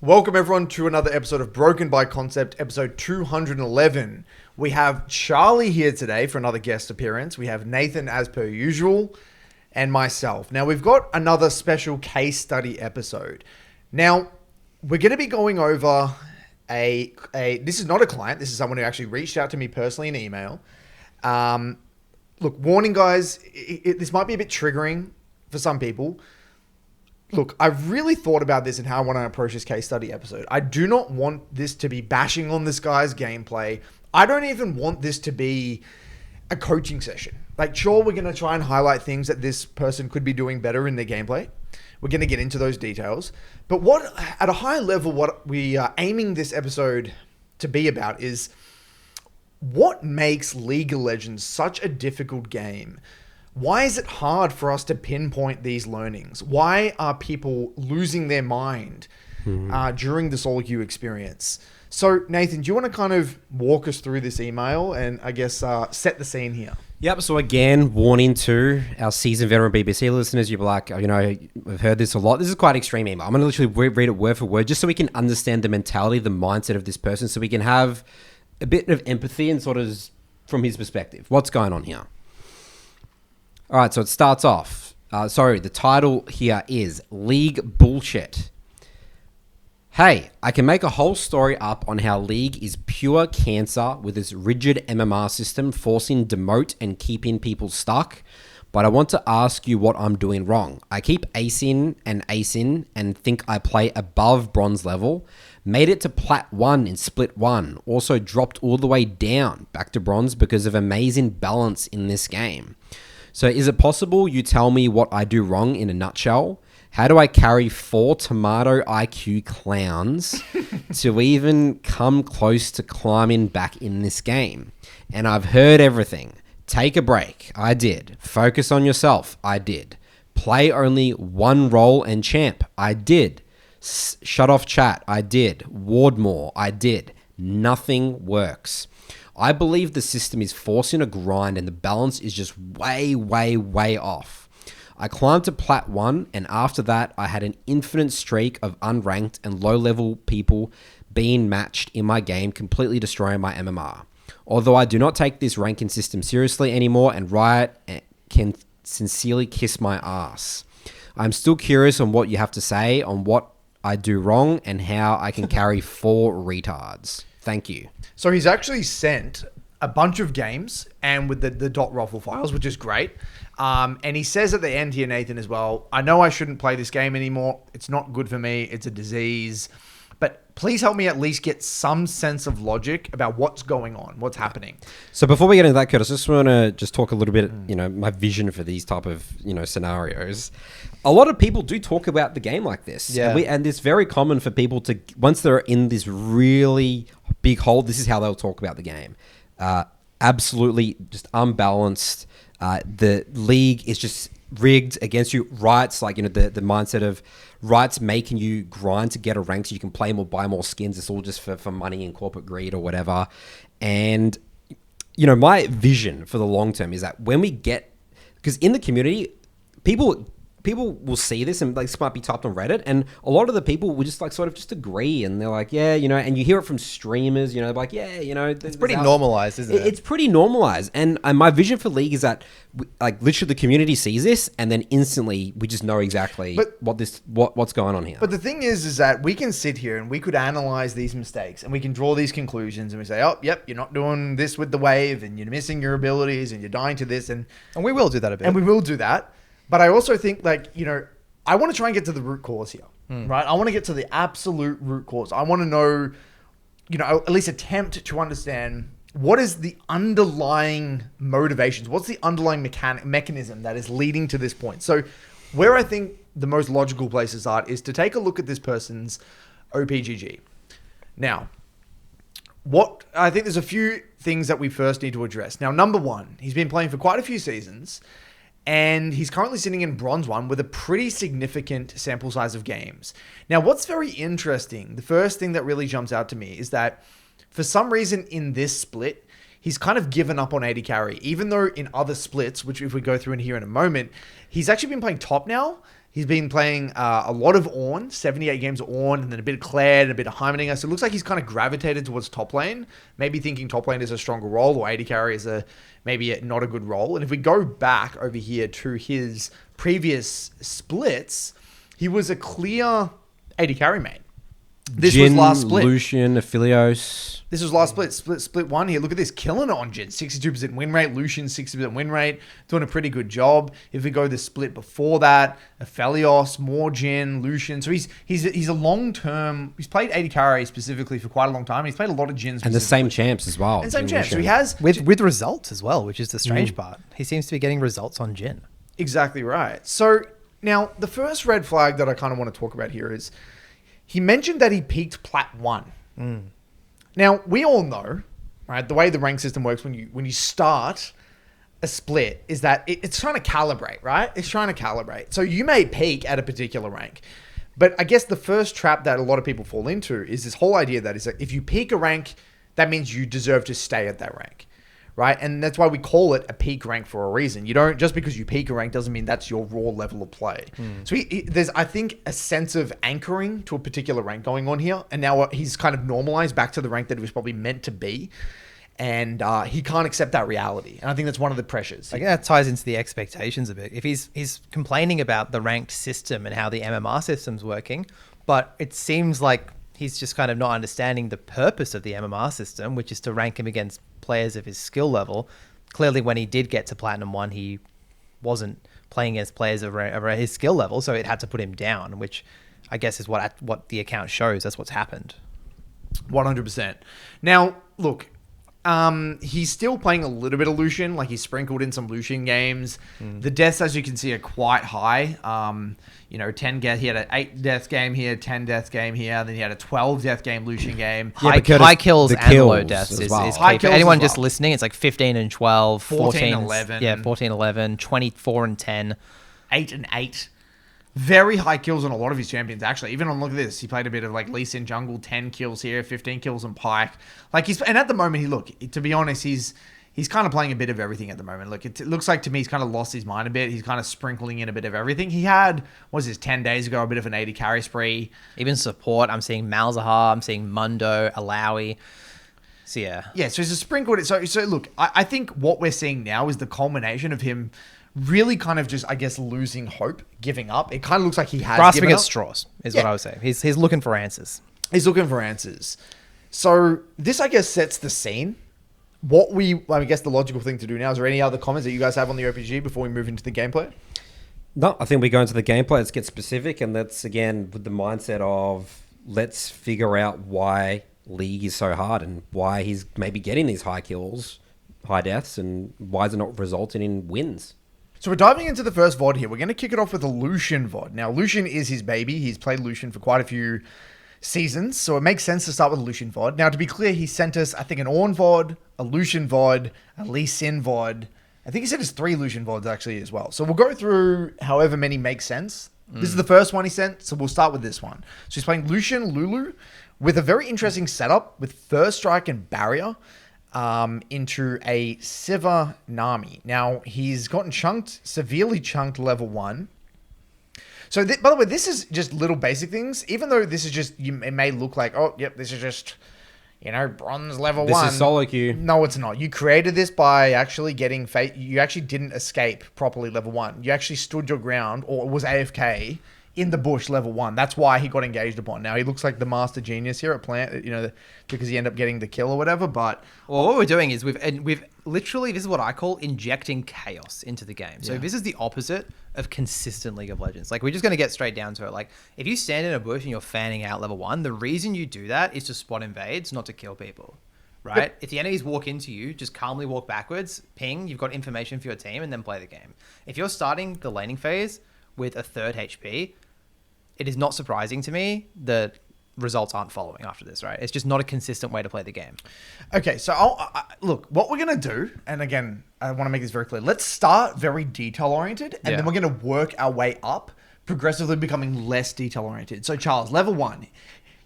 Welcome everyone to another episode of Broken by Concept, episode 211. We have Charlie here today for another guest appearance. We have Nathan as per usual and myself. Now we've got another special case study episode. Now we're going to be going over this is not a client. This is someone who actually reached out to me personally in email. Look, warning guys, this might be a bit triggering for some people. Look, I've really thought about this and how I want to approach this case study episode. I do not want this to be bashing on this guy's gameplay. I don't even want this to be a coaching session. Like, sure, we're going to try and highlight things that this person could be doing better in their gameplay. We're going to get into those details. But at a high level, what we are aiming this episode to be about is what makes League of Legends such a difficult game. Why is it hard for us to pinpoint these learnings? Why are people losing their mind during this all queue experience? So, Nathan, do you want to kind of walk us through this email and, I guess, set the scene here? Yep. So, again, warning to our seasoned veteran BBC listeners. You'll be like, we've heard this a lot. This is quite an extreme email. I'm going to literally read it word for word just so we can understand the mentality, the mindset of this person, so we can have a bit of empathy and sort of from his perspective. What's going on here? All right, so it starts off. The title here is League Bullshit. Hey, I can make a whole story up on how League is pure cancer with its rigid MMR system forcing demote and keeping people stuck. But I want to ask you what I'm doing wrong. I keep acing and think I play above bronze level. Made it to plat 1 in split 1. Also dropped all the way down back to bronze because of amazing balance in this game. So is it possible you tell me what I do wrong in a nutshell? How do I carry 4 tomato IQ clowns to even come close to climbing back in this game? And I've heard everything. Take a break. I did. Focus on yourself. I did. Play only one role and champ. I did. Shut off chat. I did. Ward more. I did. Nothing works. I believe the system is forcing a grind and the balance is just way, way, way off. I climbed to plat 1 and after that I had an infinite streak of unranked and low-level people being matched in my game, completely destroying my MMR. Although I do not take this ranking system seriously anymore and Riot can sincerely kiss my ass. I'm still curious on what you have to say on what I do wrong and how I can carry 4 retards. Thank you. So he's actually sent a bunch of games and with the .roffle files, which is great. And he says at the end here, Nathan, as well, I know I shouldn't play this game anymore. It's not good for me. It's a disease. But please help me at least get some sense of logic about what's going on, what's happening. So before we get into that, Curtis, I just want to talk a little bit, my vision for these type of, scenarios. A lot of people do talk about the game like this. Yeah. And it's very common for people to, once they're in this really big hole, this is how they'll talk about the game. Absolutely just unbalanced. The league is just rigged against you. Riot's like, the mindset of Riot's making you grind to get a rank so you can play more, buy more skins. It's all just for money and corporate greed or whatever. And, my vision for the long term is that when we get, because in the community, people will see this and this might be typed on Reddit, and a lot of the people will just sort of just agree, and they're like, yeah, and you hear it from streamers, like, yeah, it's pretty normalized, isn't it? It's pretty normalized, and my vision for League is that literally the community sees this, and then instantly we just know exactly what's going on here. But the thing is that we can sit here and we could analyze these mistakes and we can draw these conclusions and we say, oh, yep, you're not doing this with the wave and you're missing your abilities and you're dying to this, and we will do that a bit. And we will do that. But I also think, I want to try and get to the root cause here, right? I want to get to the absolute root cause. I want to know, at least attempt to understand what is the underlying motivations? What's the underlying mechanism that is leading to this point? So where I think the most logical place to start is to take a look at this person's OPGG. Now, I think there's a few things that we first need to address. Now, number one, he's been playing for quite a few seasons. And he's currently sitting in bronze 1 with a pretty significant sample size of games. Now, what's very interesting, the first thing that really jumps out to me is that for some reason in this split, he's kind of given up on AD carry, even though in other splits, which if we go through in here in a moment, he's actually been playing top now. He's been playing a lot of Ornn, 78 games of Ornn, and then a bit of Claire and a bit of Heimerdinger. So it looks like he's kind of gravitated towards top lane, maybe thinking top lane is a stronger role, or AD carry is maybe not a good role. And if we go back over here to his previous splits, he was a clear AD carry main. This Jhin, was last split. Lucian, Aphelios. This was last split one here. Look at this, killing it on Jhin. 62% win rate. Lucian, 60% win rate. Doing a pretty good job. If we go the split before that, Aphelios, more Jhin, Lucian. So he's a long-term... He's played AD carry specifically for quite a long time. He's played a lot of Jhin And the same champs as well. And same Jhin, champs. So Lucian. he has... With results as well, which is the strange part. He seems to be getting results on Jhin. Exactly right. So now the first red flag that I kind of want to talk about here is he mentioned that he peaked Plat 1. Now, we all know, right, the way the rank system works when you start a split is that it's trying to calibrate, right? It's trying to calibrate. So you may peak at a particular rank. But I guess the first trap that a lot of people fall into is this whole idea that is that if you peak a rank, that means you deserve to stay at that rank, right? And that's why we call it a peak rank for a reason. You don't, just because you peak a rank doesn't mean that's your raw level of play. So there's, I think, a sense of anchoring to a particular rank going on here. And now he's kind of normalized back to the rank that it was probably meant to be. And he can't accept that reality. And I think that's one of the pressures. I think that ties into the expectations a bit. If he's complaining about the ranked system and how the MMR system's working, but it seems like he's just kind of not understanding the purpose of the MMR system, which is to rank him against players of his skill level. Clearly, when he did get to Platinum 1, he wasn't playing against players of his skill level, so it had to put him down, which I guess is what the account shows. That's what's happened. 100%. Now, look, he's still playing a little bit of Lucian, like he's sprinkled in some Lucian games. The deaths, as you can see, are quite high. 10 death. He had an 8 death game here, 10 death game here. Then he had a 12 death game Lucian game. High kills and low deaths is High key. kills For anyone as well. just listening, it's like 15 and 12, 14 and 11. Yeah, 14, 11, 24 and 10. 8 and 8. Very high kills on a lot of his champions, actually. Even on, look at this, he played a bit of like Lee Sin jungle, 10 kills here, 15 kills on Pike. And at the moment, to be honest, he's kind of playing a bit of everything at the moment. Look, it looks like to me he's kind of lost his mind a bit. He's kind of sprinkling in a bit of everything. He had, 10 days ago, a bit of an 80 carry spree. Even support, I'm seeing Malzahar, I'm seeing Mundo, Alawi. So yeah. Yeah, so he's a sprinkled. So look, I think what we're seeing now is the culmination of him really kind of just, I guess, losing hope, giving up. It kind of looks like he has grasping given at up. straws is what I would say. He's looking for answers. He's looking for answers. So this, I guess, sets the scene. I guess the logical thing to do now, is there any other comments that you guys have on the OPG before we move into the gameplay? No, I think we go into the gameplay. Let's get specific, and let's, again, with the mindset of let's figure out why League is so hard and why he's maybe getting these high kills, high deaths, and why is it not resulting in wins? So we're diving into the first VOD here. We're going to kick it off with a Lucian VOD. Now, Lucian is his baby. He's played Lucian for quite a few seasons, so it makes sense to start with a Lucian VOD. Now, to be clear, he sent us, I think, an Ornn VOD, a Lucian VOD, a Lee Sin VOD. I think he sent us 3 Lucian VODs, actually, as well. So we'll go through however many make sense. This is the first one he sent, so we'll start with this one. So he's playing Lucian Lulu with a very interesting setup with First Strike and Barrier. Into a Siva Nami. Now, he's gotten severely chunked level 1. So, by the way, this is just little basic things. Even though this is just, it may look like, oh, yep, this is just, bronze level 1. This is solo queue. No, it's not. You created this by actually getting you actually didn't escape properly level 1. You actually stood your ground, or was AFK in the bush level 1. That's why he got engaged upon. Now, he looks like the master genius here at Plant, because he ended up getting the kill or whatever, but... Well, what we're doing is we've literally, this is what I call injecting chaos into the game. So this is the opposite of consistent League of Legends. Like, we're just going to get straight down to it. Like, if you stand in a bush and you're fanning out level 1, the reason you do that is to spot invades, not to kill people. Right? Yep. If the enemies walk into you, just calmly walk backwards, ping, you've got information for your team, and then play the game. If you're starting the laning phase with a 3rd HP... it is not surprising to me that results aren't following after this, right? It's just not a consistent way to play the game. Okay, so look, what we're going to do, and again, I want to make this very clear. Let's start very detail-oriented, and then we're going to work our way up, progressively becoming less detail-oriented. So, Charles, level 1,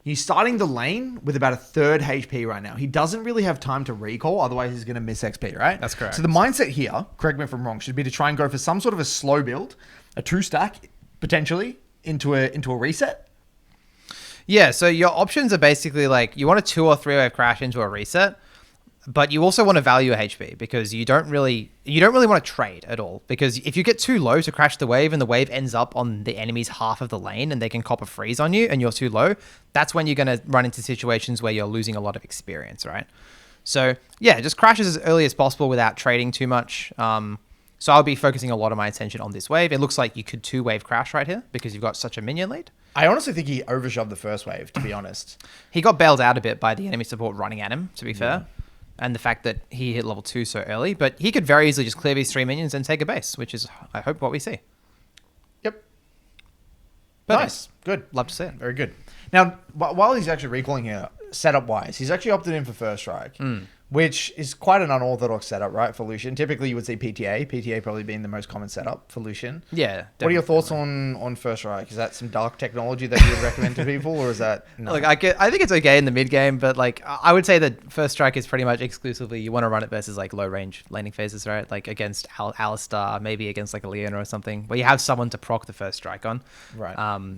you're starting the lane with about a 3rd HP right now. He doesn't really have time to recall, otherwise he's going to miss XP, right? That's correct. So the mindset here, correct me if I'm wrong, should be to try and go for some sort of a slow build, a 2-stack, potentially into a reset. Yeah, so your options are basically like you want a 2 or 3 wave crash into a reset, but you also want to value your HP because you don't really want to trade at all, because if you get too low to crash the wave and the wave ends up on the enemy's half of the lane and they can cop a freeze on you and you're too low, that's when you're going to run into situations where you're losing a lot of experience, right? So yeah, just crashes as early as possible without trading too much. So I'll be focusing a lot of my attention on this wave. It looks like you could 2-wave crash right here because you've got such a minion lead. I honestly think he overshoved the first wave, to be honest. He got bailed out a bit by the enemy support running at him, to be fair. And the fact that he hit level 2 so early. But he could very easily just clear these 3 minions and take a base, which is, I hope, what we see. Yep. Perfect. Nice. Good. Love to see it. Very good. Now, while he's actually recalling here, setup-wise, he's actually opted in for First Strike, which is quite an unorthodox setup, right, for Lucian. Typically, you would see PTA probably being the most common setup for Lucian. Yeah. What are your thoughts on First Strike? Is that some dark technology that you would recommend to people, or is that... No? Look, I think it's okay in the mid game, but like I would say that First Strike is pretty much exclusively you want to run it versus like low range laning phases, right? Like against Alistar, maybe against like a Leona or something, where you have someone to proc the First Strike on. Right.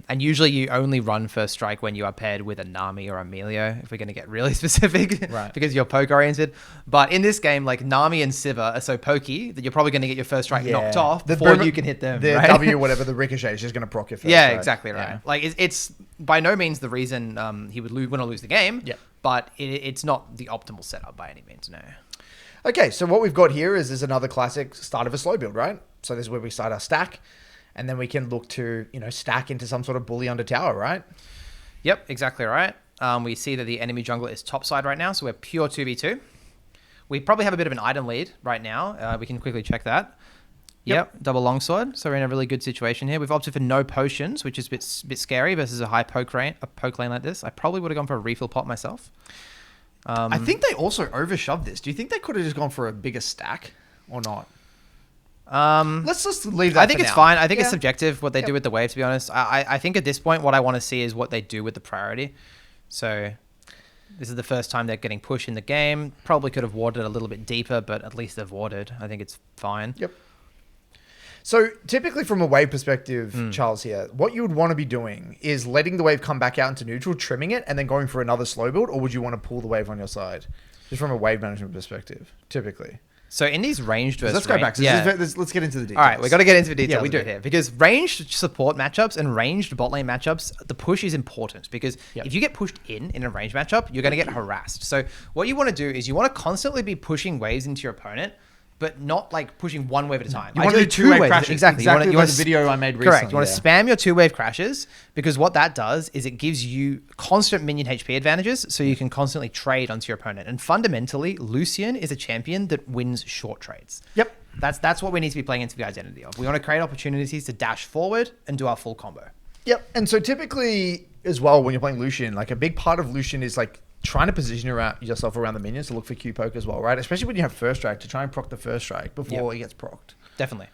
And usually you only run First Strike when you are paired with a Nami or a Emilio, if we're going to get really specific, right? Because you're poke oriented. But in this game, like Nami and Sivir are so pokey that you're probably going to get your First Strike knocked off before you can hit them. The right? W, whatever, the ricochet is just going to proc your First Yeah, Strike. exactly right. Yeah. Like it's by no means the reason he would win or lose the game. Yeah. But it's not the optimal setup by any means. No. Okay, so what we've got here is another classic start of a slow build, right? So this is where we start our stack, and then we can look to stack into some sort of bully under tower, right? Yep, exactly right. We see that the enemy jungler is topside right now, so we're pure 2v2. We probably have a bit of an item lead right now. We can quickly check that. Yep, double longsword. So we're in a really good situation here. We've opted for no potions, which is a bit scary versus a high poke lane like this. I probably would have gone for a refill pot myself. I think they also overshoved this. Do you think they could have just gone for a bigger stack or not? Let's just leave that. I think for it's now. fine. I think it's subjective what they do with the wave, to be honest. I think at this point, what I want to see is what they do with the priority. So this is the first time they're getting pushed in the game. Probably could have warded a little bit deeper, but at least they've warded. I think it's fine. Yep. So typically from a wave perspective, Charles here, what you would want to be doing is letting the wave come back out into neutral, trimming it, and then going for another slow build, or would you want to pull the wave on your side? Just from a wave management perspective, typically. So in these ranged versus Let's go back. Let's get into the details. All right, we got to get into the details we a do bit here, because ranged support matchups and ranged bot lane matchups, the push is important, because if you get pushed in a ranged matchup, you're going to get harassed. So what you want to do is you want to constantly be pushing waves into your opponent, but not like pushing one wave at a time. You want to do two-wave crashes. Exactly. You want the video I made recently. Correct. You want to spam your 2-wave crashes, because what that does is it gives you constant minion HP advantages, so you can constantly trade onto your opponent. And fundamentally, Lucian is a champion that wins short trades. Yep. That's what we need to be playing into the identity of. We want to create opportunities to dash forward and do our full combo. Yep. And so typically as well, when you're playing Lucian, like a big part of Lucian is like trying to position yourself around the minions to look for Q poke as well, right? Especially when you have First Strike, to try and proc the First Strike before he gets procced. Definitely.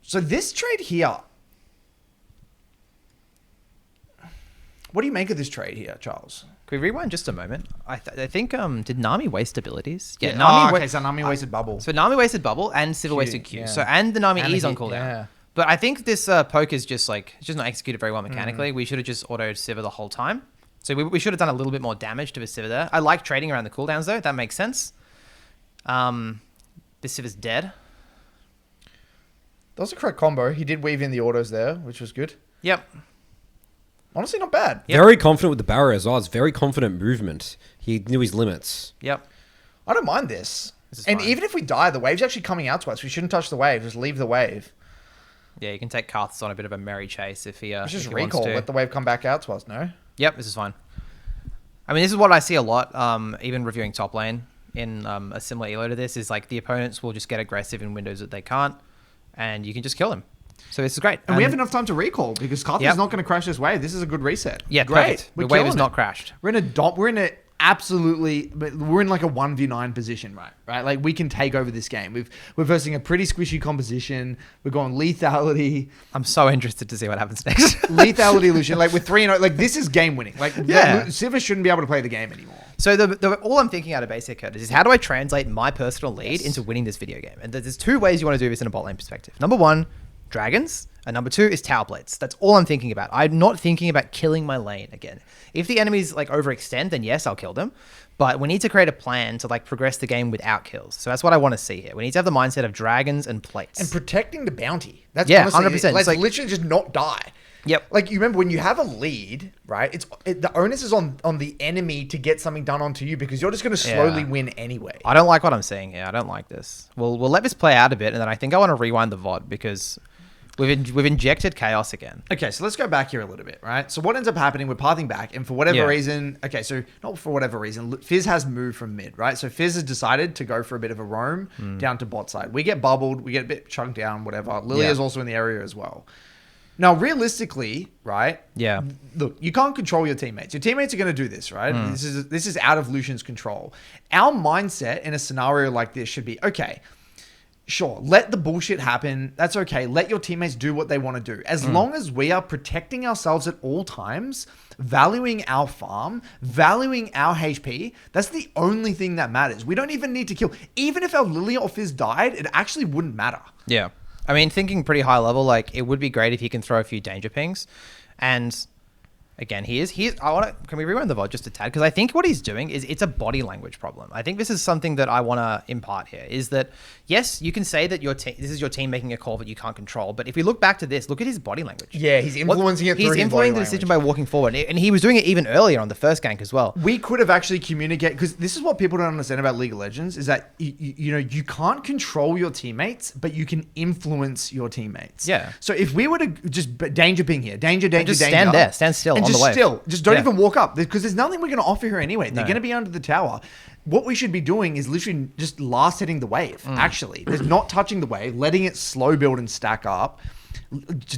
So this trade here, what do you make of this trade here, Charles? Can we rewind just a moment? I think, did Nami waste abilities? Yeah, Nami so Nami wasted bubble. So Nami wasted bubble and Sivir wasted Q. Yeah. So, and the Nami And is the on hit, cooldown. yeah. But I think this poke is just like, it's just not executed very well mechanically. We should have just autoed Sivir the whole time. So we should have done a little bit more damage to the Sivir there. I like trading around the cooldowns though. That makes sense. This Sivir's dead. That was a correct combo. He did weave in the autos there, which was good. Yep. Honestly, not bad. Yep. Very confident with the barrier as well. It's very confident movement. He knew his limits. Yep. I don't mind this. Is And fine. even if we die, the wave's actually coming out to us. We shouldn't touch the wave. Just leave the wave. Yeah, you can take Karthus on a bit of a merry chase if he, Let's just if he wants recall. to. Let the wave come back out to us, no? Yep, this is fine. I mean, this is what I see a lot, even reviewing top lane in a similar elo to this, is like the opponents will just get aggressive in windows that they can't, and you can just kill them. So this is great. And we have enough time to recall because Karthus is not going to crash this wave. This is a good reset. Yeah, great. perfect. The wave is not crashed. We're in a absolutely, we're in like a 1v9 position, right? Like we can take over this game. We're versing a pretty squishy composition. We're going lethality. I'm so interested to see what happens next. Lethality, Lucian. Like we're 3-0. Like this is game winning. Like Yeah. Sivir shouldn't be able to play the game anymore. So all I'm thinking out of basic code is how do I translate my personal lead into winning this video game? And there's two ways you want to do this in a bot lane perspective. Number one, dragons, And number 2 is tower plates. That's all I'm thinking about. I'm not thinking about killing my lane again. If the enemies like overextend, then yes, I'll kill them. But we need to create a plan to like progress the game without kills. So that's what I want to see here. We need to have the mindset of dragons and plates. And protecting the bounty. That's Yeah, honestly 100%. it. Like, It's like- literally just not die. Yep. Like you remember when you have a lead, right? The onus is on the enemy to get something done onto you because you're just going to slowly win anyway. I don't like what I'm seeing here. I don't like this. We'll let this play out a bit, and then I think I want to rewind the VOD because we've injected chaos again. Okay, so let's go back here a little bit, right? So what ends up happening, we're pathing back, and for whatever reason, so not for whatever reason, Fizz has moved from mid, right? So Fizz has decided to go for a bit of a roam down to bot side. We get bubbled, we get a bit chunked down, whatever. Lilia's also in the area as well. Now, realistically, right? Yeah. Look, you can't control your teammates. Your teammates are going to do this, right? This is out of Lucian's control. Our mindset in a scenario like this should be, okay, sure, let the bullshit happen. That's okay. Let your teammates do what they want to do. As long as we are protecting ourselves at all times, valuing our farm, valuing our HP, that's the only thing that matters. We don't even need to kill. Even if our Lilia or Fizz died, it actually wouldn't matter. Yeah. I mean, thinking pretty high level, like it would be great if he can throw a few danger pings. And again, can we rewind the VOD just a tad? Because I think what he's doing is it's a body language problem. I think this is something that I want to impart here is that, yes, you can say that this is your team making a call that you can't control. But if we look back to this, look at his body language. Yeah, he's influencing it through his body He's influencing the decision by walking forward. And he was doing it even earlier on the first gank as well. We could have actually communicated, because this is what people don't understand about League of Legends, is that you can't control your teammates, but you can influence your teammates. Yeah. So if we were to just danger ping here, danger, Just stand there, stand still and on just the wave. just don't even walk up, because there's nothing we're going to offer here anyway. They're No. going to be under the tower. What we should be doing is literally just last hitting the wave. Actually, there's not touching the wave, letting it slow build and stack up.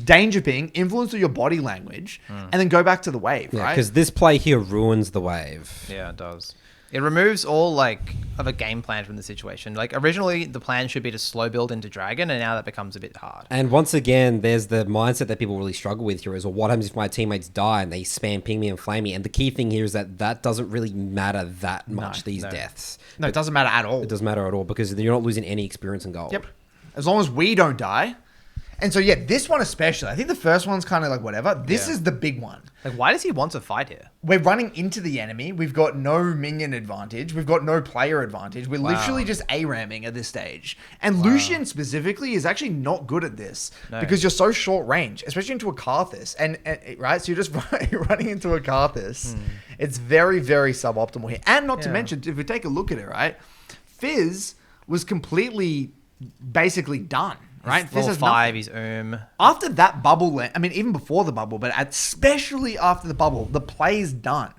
Danger ping, influence of your body language, and then go back to the wave, right? Because this play here ruins the wave. Yeah, it does. It removes all of a game plan from the situation. Like originally the plan should be to slow build into Dragon, and now that becomes a bit hard. And once again, there's the mindset that people really struggle with here is, well, what happens if my teammates die and they spam ping me and flame me? And the key thing here is that doesn't really matter that much, these deaths. No, it doesn't matter at all. It doesn't matter at all because you're not losing any experience in gold. Yep. As long as we don't die. And so, yeah, this one especially. I think the first one's kind of like whatever. This is the big one. Like, why does he want to fight here? We're running into the enemy. We've got no minion advantage. We've got no player advantage. We're literally just A-ramming at this stage. And Lucian specifically is actually not good at this because you're so short range, especially into a Karthus. And right? So you're just running into a Karthus. It's very, very suboptimal here. And not to mention, if we take a look at it, right? Fizz was completely basically done. Right, Level 5, he's after that bubble. I mean, even before the bubble, but especially after the bubble, the play's done.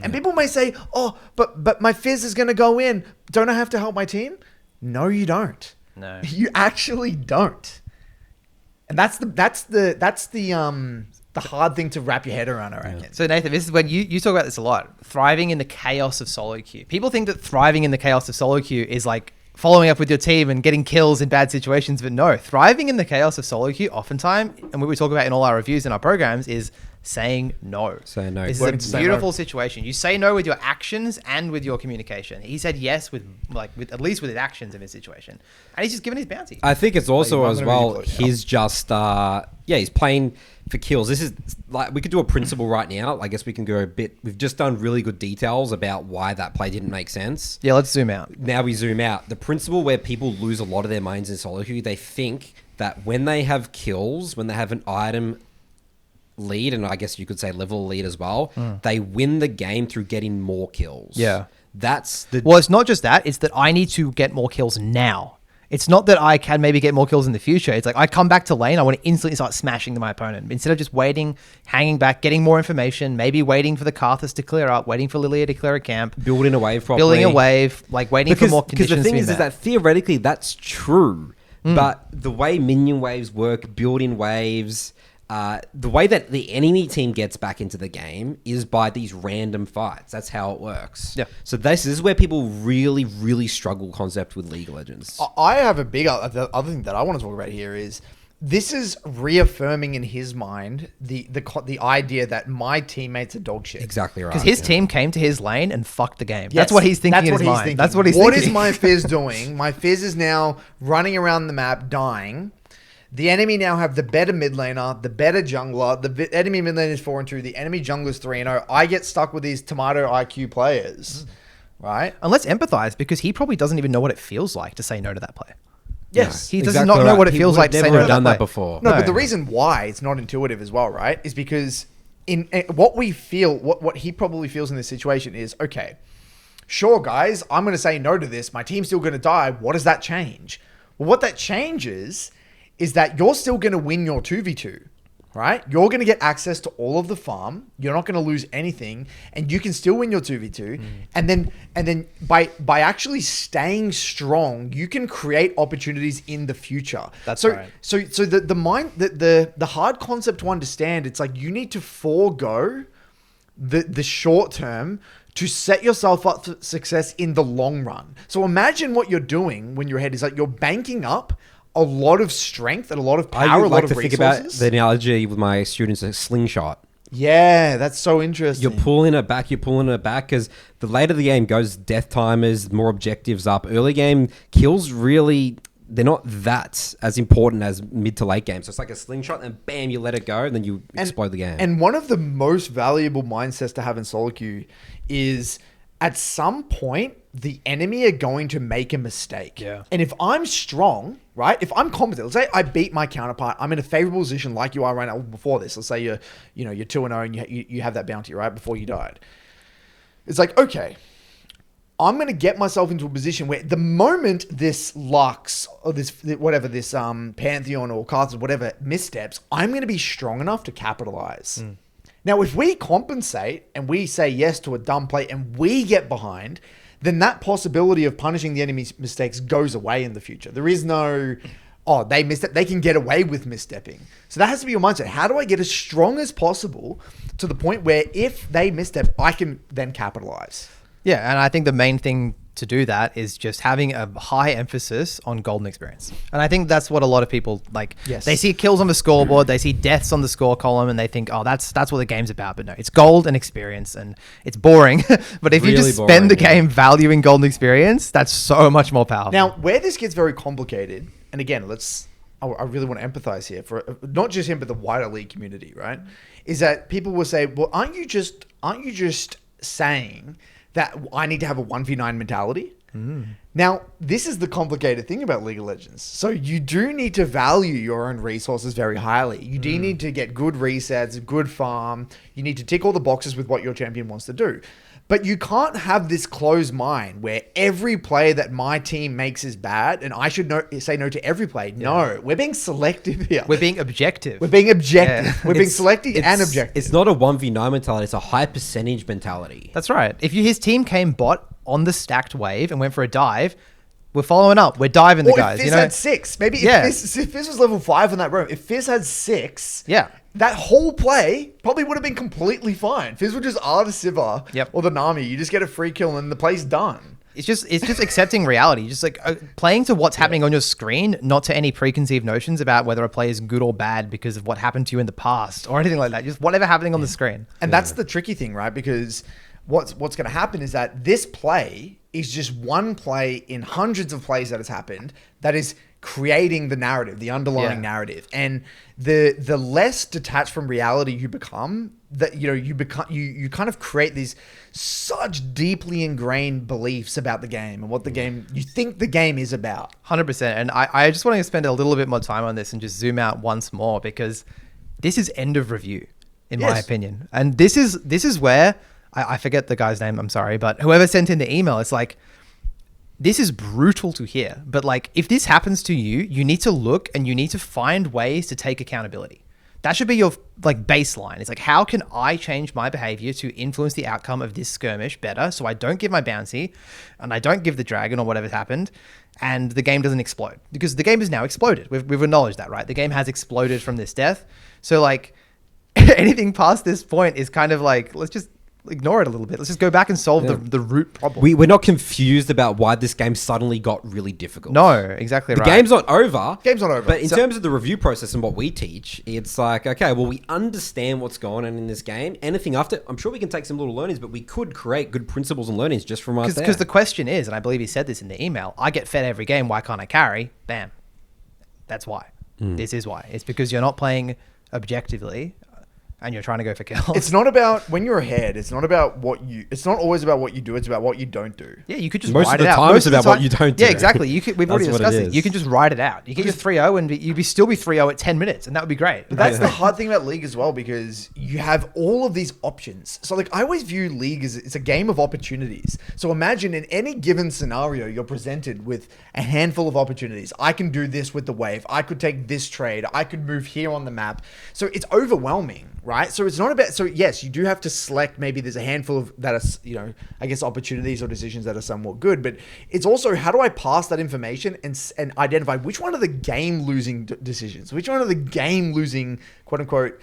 And people may say, "Oh, but my Fizz is going to go in. Don't I have to help my team?" No, you don't. No, you actually don't. And that's the hard thing to wrap your head around, I reckon. So Nathan, this is when you talk about this a lot. Thriving in the chaos of solo queue. People think that thriving in the chaos of solo queue is like following up with your team and getting kills in bad situations, but no, thriving in the chaos of solo queue oftentimes, and what we talk about in all our reviews and our programs, is saying no. Say no. This is a beautiful situation. You say no with your actions and with your communication. He said yes with at least with his actions in this situation, and he's just given his bounty. I think it's also as well, close, he's just, he's playing for kills. This is like, we could do a principle right now. I guess we can go a bit, we've just done really good details about why that play didn't make sense. Yeah, let's zoom out. Now we zoom out. The principle where people lose a lot of their minds in solo queue, they think that when they have kills, when they have an item lead, and I guess you could say level lead as well, they win the game through getting more kills. Yeah. That's the... Well, it's not just that. It's that I need to get more kills now. It's not that I can maybe get more kills in the future. It's like I come back to lane, I want to instantly start smashing my opponent. Instead of just waiting, hanging back, getting more information, maybe waiting for the Karthus to clear up, waiting for Lilia to clear a camp. Building a wave properly. Building a wave, like waiting for more conditions to be met. Because the thing is that theoretically that's true. But the way minion waves work, building waves... the way that the enemy team gets back into the game is by these random fights. That's how it works. Yeah. So this is where people really, really struggle concept with League of Legends. I have a big the other thing that I want to talk about here is this is reaffirming in his mind the idea that my teammates are dog shit. Exactly right. Because his team came to his lane and fucked the game. That's what he's thinking in his mind. That's what he's What thinking. is my Fizz doing? My Fizz is now running around the map dying. The enemy now have the better mid laner, the better jungler. The enemy mid lane is 4-2. The enemy jungler is 3-0. I get stuck with these tomato IQ players, right? And let's empathize, because he probably doesn't even know what it feels like to say no to that play. Yes. He does not know what it feels like to say no to that done that play. before. No, but the reason why it's not intuitive as well, right, is because in what we feel, what he probably feels in this situation is, okay, sure, guys, I'm going to say no to this. My team's still going to die. What does that change? Well, what that changes is that you're still going to win your 2v2, right? You're going to get access to all of the farm. You're not going to lose anything, and you can still win your 2v2. And then by actually staying strong, you can create opportunities in the future. That's right. So the hard concept to understand, it's like you need to forego the short term to set yourself up for success in the long run. So imagine what you're doing when your head is like you're banking up a lot of strength and a lot of power, I a would lot like of to resources. think about the analogy with my students, a slingshot. Yeah, that's so interesting. You're pulling it back because the later the game goes, death timers, more objectives up. Early game kills really, they're not that as important as mid to late game. So it's like a slingshot and bam, you let it go and then you explode the game. And one of the most valuable mindsets to have in solo queue is at some point, the enemy are going to make a mistake. Yeah. And if I'm strong, right? If I'm competent, let's say I beat my counterpart, I'm in a favorable position like you are right now before this. Let's say you're 2-0 and you have that bounty, right? Before you died. It's like, okay, I'm going to get myself into a position where the moment this Lux or this Pantheon or Carthage, whatever missteps, I'm going to be strong enough to capitalize. Now, if we compensate and we say yes to a dumb play and we get behind, then that possibility of punishing the enemy's mistakes goes away in the future. There is no, they misstep. They can get away with misstepping. So that has to be your mindset. How do I get as strong as possible to the point where if they misstep, I can then capitalize? Yeah, and I think the main thing to do that is just having a high emphasis on golden experience. And I think that's what a lot of people like. Yes. They see kills on the scoreboard, they see deaths on the score column, and they think, oh, that's what the game's about. But no, it's gold and experience, and it's boring. But if you Really just spend the boring, game valuing golden experience, that's so much more powerful. Now, where this gets very complicated, and again, I really want to empathize here for not just him, but the wider league community, right? Is that people will say, well, aren't you just saying that I need to have a 1v9 mentality? Now, this is the complicated thing about League of Legends. So you do need to value your own resources very highly. You do need to get good resets, good farm. You need to tick all the boxes with what your champion wants to do. But you can't have this closed mind where every play that my team makes is bad and I should say no to every play. No, we're being selective here. we're being objective. We're being objective. Yeah. We're being selective and objective. It's not a 1v9 mentality. It's a high percentage mentality. That's right. If his team came bot on the stacked wave and went for a dive, we're following up. We're diving the guys. If Fizz had 6, maybe if Fizz was level 5 in that room, if Fizz had 6, that whole play probably would have been completely fine. Fizz would just R the Sivir or the Nami. You just get a free kill and the play's done. It's just accepting reality. Just like playing to what's happening on your screen, not to any preconceived notions about whether a play is good or bad because of what happened to you in the past or anything like that. Just whatever happening on the screen. And that's the tricky thing, right? Because what's going to happen is that this play is just one play in hundreds of plays that has happened that is creating the narrative, the underlying narrative. And the less detached from reality you become, that you kind of create these such deeply ingrained beliefs about the game and what the game you think the game is about. 100%. And I just want to spend a little bit more time on this and just zoom out once more, because this is end of review, in my opinion. And this is where I forget the guy's name, I'm sorry, but whoever sent in the email, it's like, this is brutal to hear, but like, if this happens to you, you need to look and you need to find ways to take accountability. That should be your like baseline. It's like, how can I change my behavior to influence the outcome of this skirmish better, so I don't give my bounty and I don't give the dragon or whatever's happened and the game doesn't explode? Because the game is now exploded. We've acknowledged that, right? The game has exploded from this death. So like, anything past this point is kind of like, let's just ignore it a little bit. Let's just go back and solve the root problem. We're not confused about why this game suddenly got really difficult. No, exactly right. The game's not over. Game's not over. But in terms of the review process and what we teach, it's like, okay, well, we understand what's going on in this game. Anything after, I'm sure we can take some little learnings, but we could create good principles and learnings just from right there. Because the question is, and I believe he said this in the email, I get fed every game, why can't I carry? Bam. That's why. This is why. It's because you're not playing objectively and you're trying to go for kills. It's not about when you're ahead. It's not always about what you do. It's about what you don't do. Yeah, you could just Most write of it the out. time it's about what you don't do. Yeah, exactly. We've already That's what it discussed it. is. You can just write it out. You can get 3-0 and you'd still be 3-0 at 10 minutes, and that would be great. But that's the hard thing about League as well, because you have all of these options. So like I always view League as it's a game of opportunities. So imagine in any given scenario, you're presented with a handful of opportunities. I can do this with the wave. I could take this trade. I could move here on the map. So it's overwhelming, right? So it's not about, so yes, you do have to select, maybe there's a handful of that are, I guess opportunities or decisions that are somewhat good, but it's also how do I pass that information and identify which one of the game losing decisions, which one of the game losing quote unquote,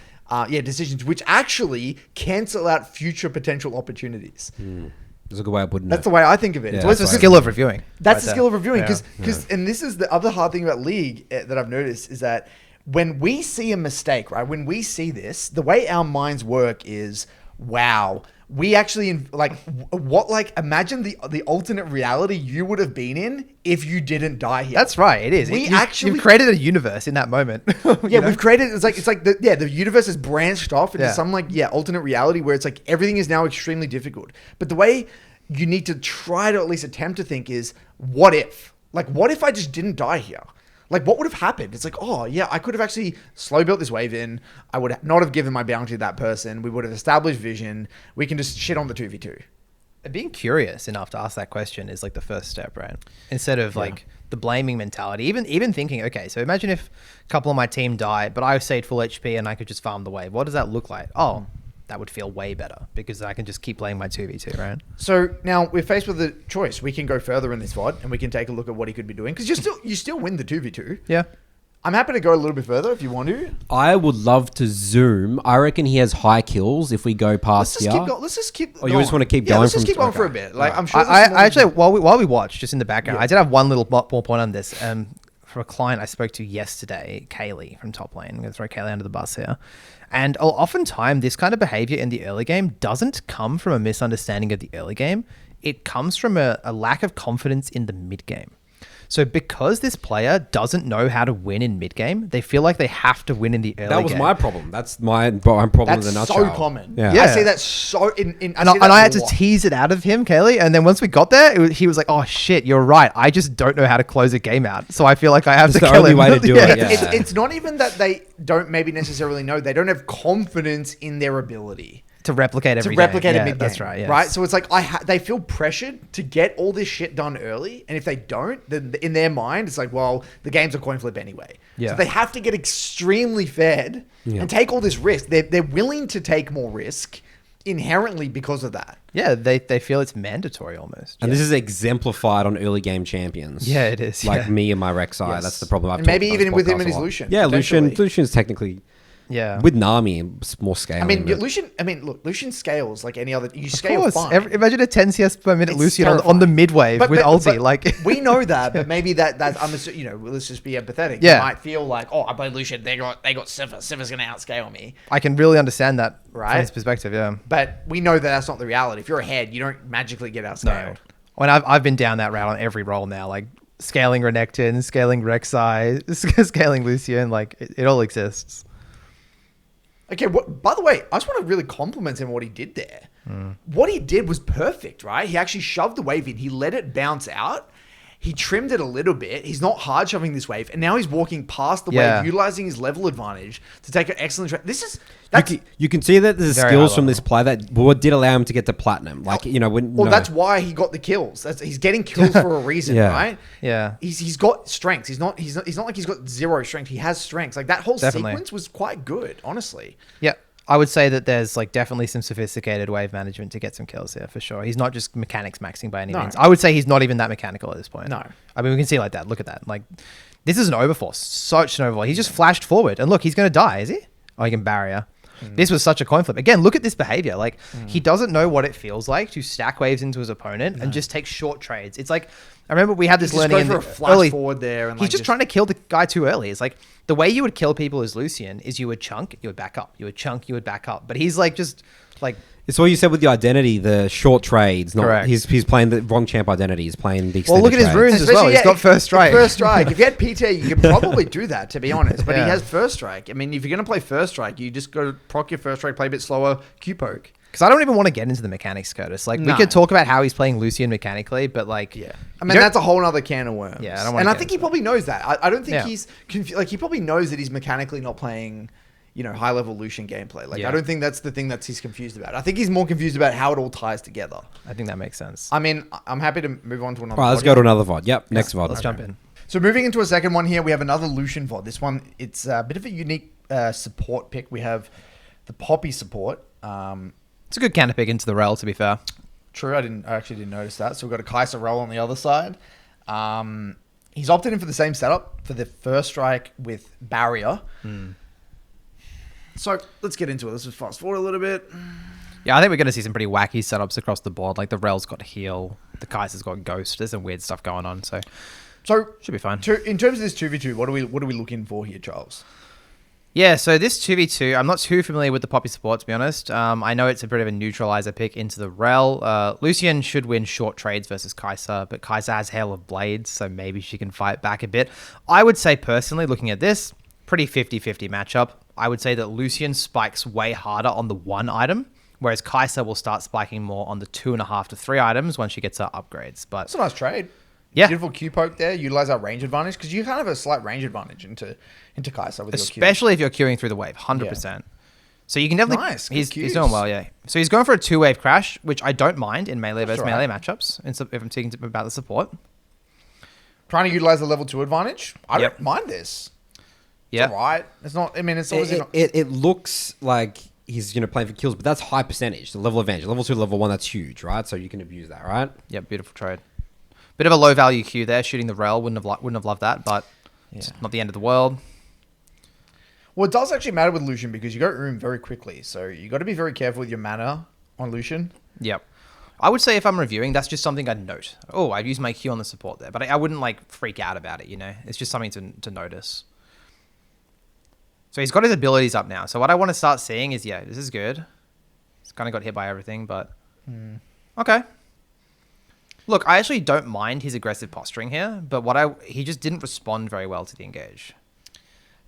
decisions, which actually cancel out future potential opportunities. There's a good way of putting it. That's the way I think of it. Yeah, It's What's always the skill of reviewing? That's right the skill of reviewing. there. Because and this is the other hard thing about League that I've noticed is that when we see a mistake, right? When we see this, the way our minds work is, wow, we actually imagine the alternate reality you would have been in if you didn't die here. That's right. It is. You've created a universe in that moment. We've created. It's like the universe has branched off into Yeah. some alternate reality where it's like everything is now extremely difficult. But the way you need to try to at least attempt to think is, what if? Like, what if I just didn't die here? Like, what would have happened? It's like, oh, yeah, I could have actually slow built this wave in. I would not have given my bounty to that person. We would have established vision. We can just shit on the 2v2. Being curious enough to ask that question is like the first step, right? Instead of like the blaming mentality. Even thinking, okay, so imagine if a couple of my team died, but I stayed full HP and I could just farm the wave. What does that look like? Oh, that would feel way better because I can just keep playing my 2v2, right? So now we're faced with a choice. We can go further in this VOD and we can take a look at what he could be doing, because you still win the 2v2. Yeah. I'm happy to go a little bit further if you want to. I would love to zoom. I reckon he has high kills if we go past here. Let's just keep. Oh, you just want to keep going? Let's just from- keep going for a okay. bit. Like I'm sure. I actually, while we watch, just in the background, Yeah. I did have one little more point on this. For a client I spoke to yesterday, Kaylee from Top Lane. I'm going to throw Kaylee under the bus here. And oftentimes, this kind of behavior in the early game doesn't come from a misunderstanding of the early game. It comes from a lack of confidence in the mid game. So because this player doesn't know how to win in mid game, they feel like they have to win in the early game. That was my problem. That's my problem That's in a nutshell. so common. Yeah. Yeah. I see that so in. And I had to tease it out of him, Kaylee. And then once we got there, he was like, "Oh shit, you're right. I just don't know how to close a game out. So I feel like I have It's to the kill only him." way to do it, yeah. It's not even that they don't maybe necessarily know. They don't have confidence in their ability To replicate every to replicate game. a mid game. That's right. Yeah. Right. So it's like they feel pressured to get all this shit done early, and if they don't, then in their mind it's like, well, the game's a coin flip anyway. Yeah. So they have to get extremely fed and take all this risk. They're willing to take more risk inherently because of that. Yeah, they feel it's mandatory almost. And this is exemplified on early game champions. Yeah, it is, Like yeah. me and my Rek'Sai. Yes. That's the problem. I've And maybe talked about even this with him podcast and his a lot. Lucian, Yeah, potentially. Lucian's technically Yeah. with Nami it's more scaling. I mean, but- Lucian scales like any other. You Of scale course. fine. Imagine a 10 CS per minute It's Lucian on terrifying. the mid wave with ulti. but Like we know that, but maybe that's let's just be empathetic. Yeah. You might feel like, oh, I play Lucian, they got Sivir. Sivir's gonna outscale me. I can really understand that Right. from his perspective. Yeah. But we know that that's not the reality. If you're ahead, you don't magically get outscaled. When I've been down that route on every role now, like scaling Renekton, scaling Rek'Sai, scaling Lucian, like it all exists. Okay, by the way, I just want to really compliment him on what he did there. What he did was perfect, right? He actually shoved the wave in. He let it bounce out. He trimmed it a little bit. He's not hard shoving this wave. And now he's walking past the Yeah. wave, utilizing his level advantage to take an excellent... You can see that there's Very skills high from level. this play that did allow him to get to platinum. Like, That's why he got the kills. He's getting kills for a reason, Yeah. right? Yeah. He's got strengths. He's not like he's got zero strength. He has strengths. Like that whole Definitely. sequence was quite good, honestly. Yeah. I would say that there's like definitely some sophisticated wave management to get some kills here for sure. He's not just mechanics maxing by any No. means. I would say he's not even that mechanical at this point. No. I mean, we can see like that. Look at that. Like, this is an overforce. Such an overforce. He's just flashed forward. And look, he's going to die, is he? Oh, he can barrier. This was such a coin flip. Again, look at this behavior. Like, he doesn't know what it feels like to stack waves into his opponent and just take short trades. It's like, I remember we had this He's just learning going in for the a flash early forward there, and he's like just trying to kill the guy too early. It's like the way you would kill people as Lucian is you would chunk, you would back up, you would chunk, you would back up. But he's like just like It's what you said with the identity, the short trades. Not Correct. He's playing the wrong champ identity. He's playing the Well, extended look at his trade. runes as well. He's got first strike. First strike. If you had PT, you could probably do that, to be honest. But Yeah. he has first strike. I mean, if you're going to play first strike, you just go proc your first strike, play a bit slower, Q poke. Because I don't even want to get into the mechanics, Curtis. Like, we No. could talk about how he's playing Lucian mechanically, but like... Yeah. I mean, that's a whole other can of worms. Yeah, I don't wanna And I get think he into probably knows that. I don't think Yeah. he's... he probably knows that he's mechanically not playing, high-level Lucian gameplay. Like, Yeah. I don't think that's the thing that he's confused about. I think he's more confused about how it all ties together. I think that makes sense. I mean, I'm happy to move on to another All right, let's VOD. go to another VOD. Yep, next VOD. Let's jump in. So moving into a second one here, we have another Lucian VOD. This one, it's a bit of a unique support pick. We have the Poppy support. It's a good counter pick into the rel, to be fair. True, I actually didn't notice that. So we've got a Kaiser roll on the other side. He's opted in for the same setup for the first strike with barrier. So let's get into it. Let's just fast forward a little bit. Yeah, I think we're going to see some pretty wacky setups across the board. Like, the rel's got heal, the Kaiser's got ghost. There's some weird stuff going on, so should be fine. In terms of this 2v2, what are we looking for here, Charles? Yeah, so this 2v2, I'm not too familiar with the Poppy support, to be honest. I know it's a bit of a neutralizer pick into the rel. Lucian should win short trades versus Kaiser, but Kaiser has Hail of Blades, so maybe she can fight back a bit. I would say, personally, looking at this, pretty 50-50 matchup. I would say that Lucian spikes way harder on the 1 item, whereas Kaiser will start spiking more on the 2.5 to 3 items once she gets her upgrades. But That's a nice trade. Yeah. Beautiful Q poke there. Utilize our range advantage because you kind of have a slight range advantage into Kaiser with your Q. especially if you're queuing through the wave, 100%. So you can definitely... Nice, good He's cues. doing well, yeah. So he's going for a 2-wave crash, which I don't mind in melee versus That's all melee right. matchups, if I'm speaking about the support. Trying to utilize the level 2 advantage. I Yep. don't mind this. Yeah. It's all right. It's not... I mean, it's obviously not... It looks like he's playing for kills, but that's high percentage. The level advantage, level 2, level 1, that's huge, right? So you can abuse that, right? Yeah, beautiful trade. Bit of a low value Q there, shooting the rel. Wouldn't have loved that, but it's not the end of the world. Well, it does actually matter with Lucian because you go room very quickly. So you got to be very careful with your mana on Lucian. Yep. I would say if I'm reviewing, that's just something I'd note. Oh, I'd use my Q on the support there, but I wouldn't like freak out about it, It's just something to notice. So he's got his abilities up now. So what I want to start seeing is, this is good. He's kind of got hit by everything, but... Okay. Look, I actually don't mind his aggressive posturing here, but he just didn't respond very well to the engage.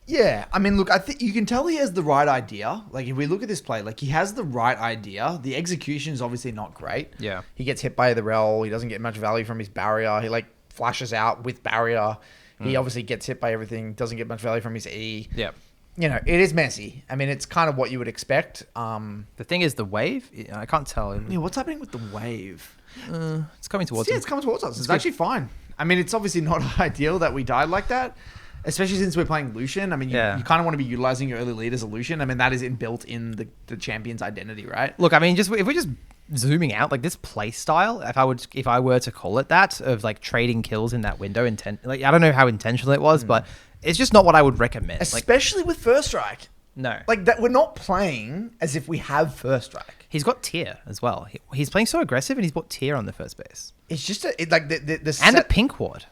Yeah, I mean, look, I think you can tell he has the right idea. Like, if we look at this play, like, he has the right idea. The execution is obviously not great. Yeah. He gets hit by the rel. He doesn't get much value from his barrier. He, like, flashes out with barrier. He obviously gets hit by everything. Doesn't get much value from his E. Yeah. It is messy. I mean, it's kind of what you would expect. The thing is, the wave, I can't tell. Yeah, what's happening with the wave? It's coming towards Yeah, him. it's coming towards us. It's good. actually fine. I mean, it's obviously not ideal that we died like that, especially since we're playing Lucian. I mean, you kind of want to be utilizing your early lead as a Lucian. I mean, that is built in the champion's identity, right? Look, I mean, if we're just zooming out, like this play style, if I were to call it that, of like trading kills in that window, like I don't know how intentional it was, but it's just not what I would recommend. Especially with first strike. No. Like that, we're not playing as if we have first strike. He's got tier as well. He's playing so aggressive, and he's bought tier on the first base. It's just the And a pink ward.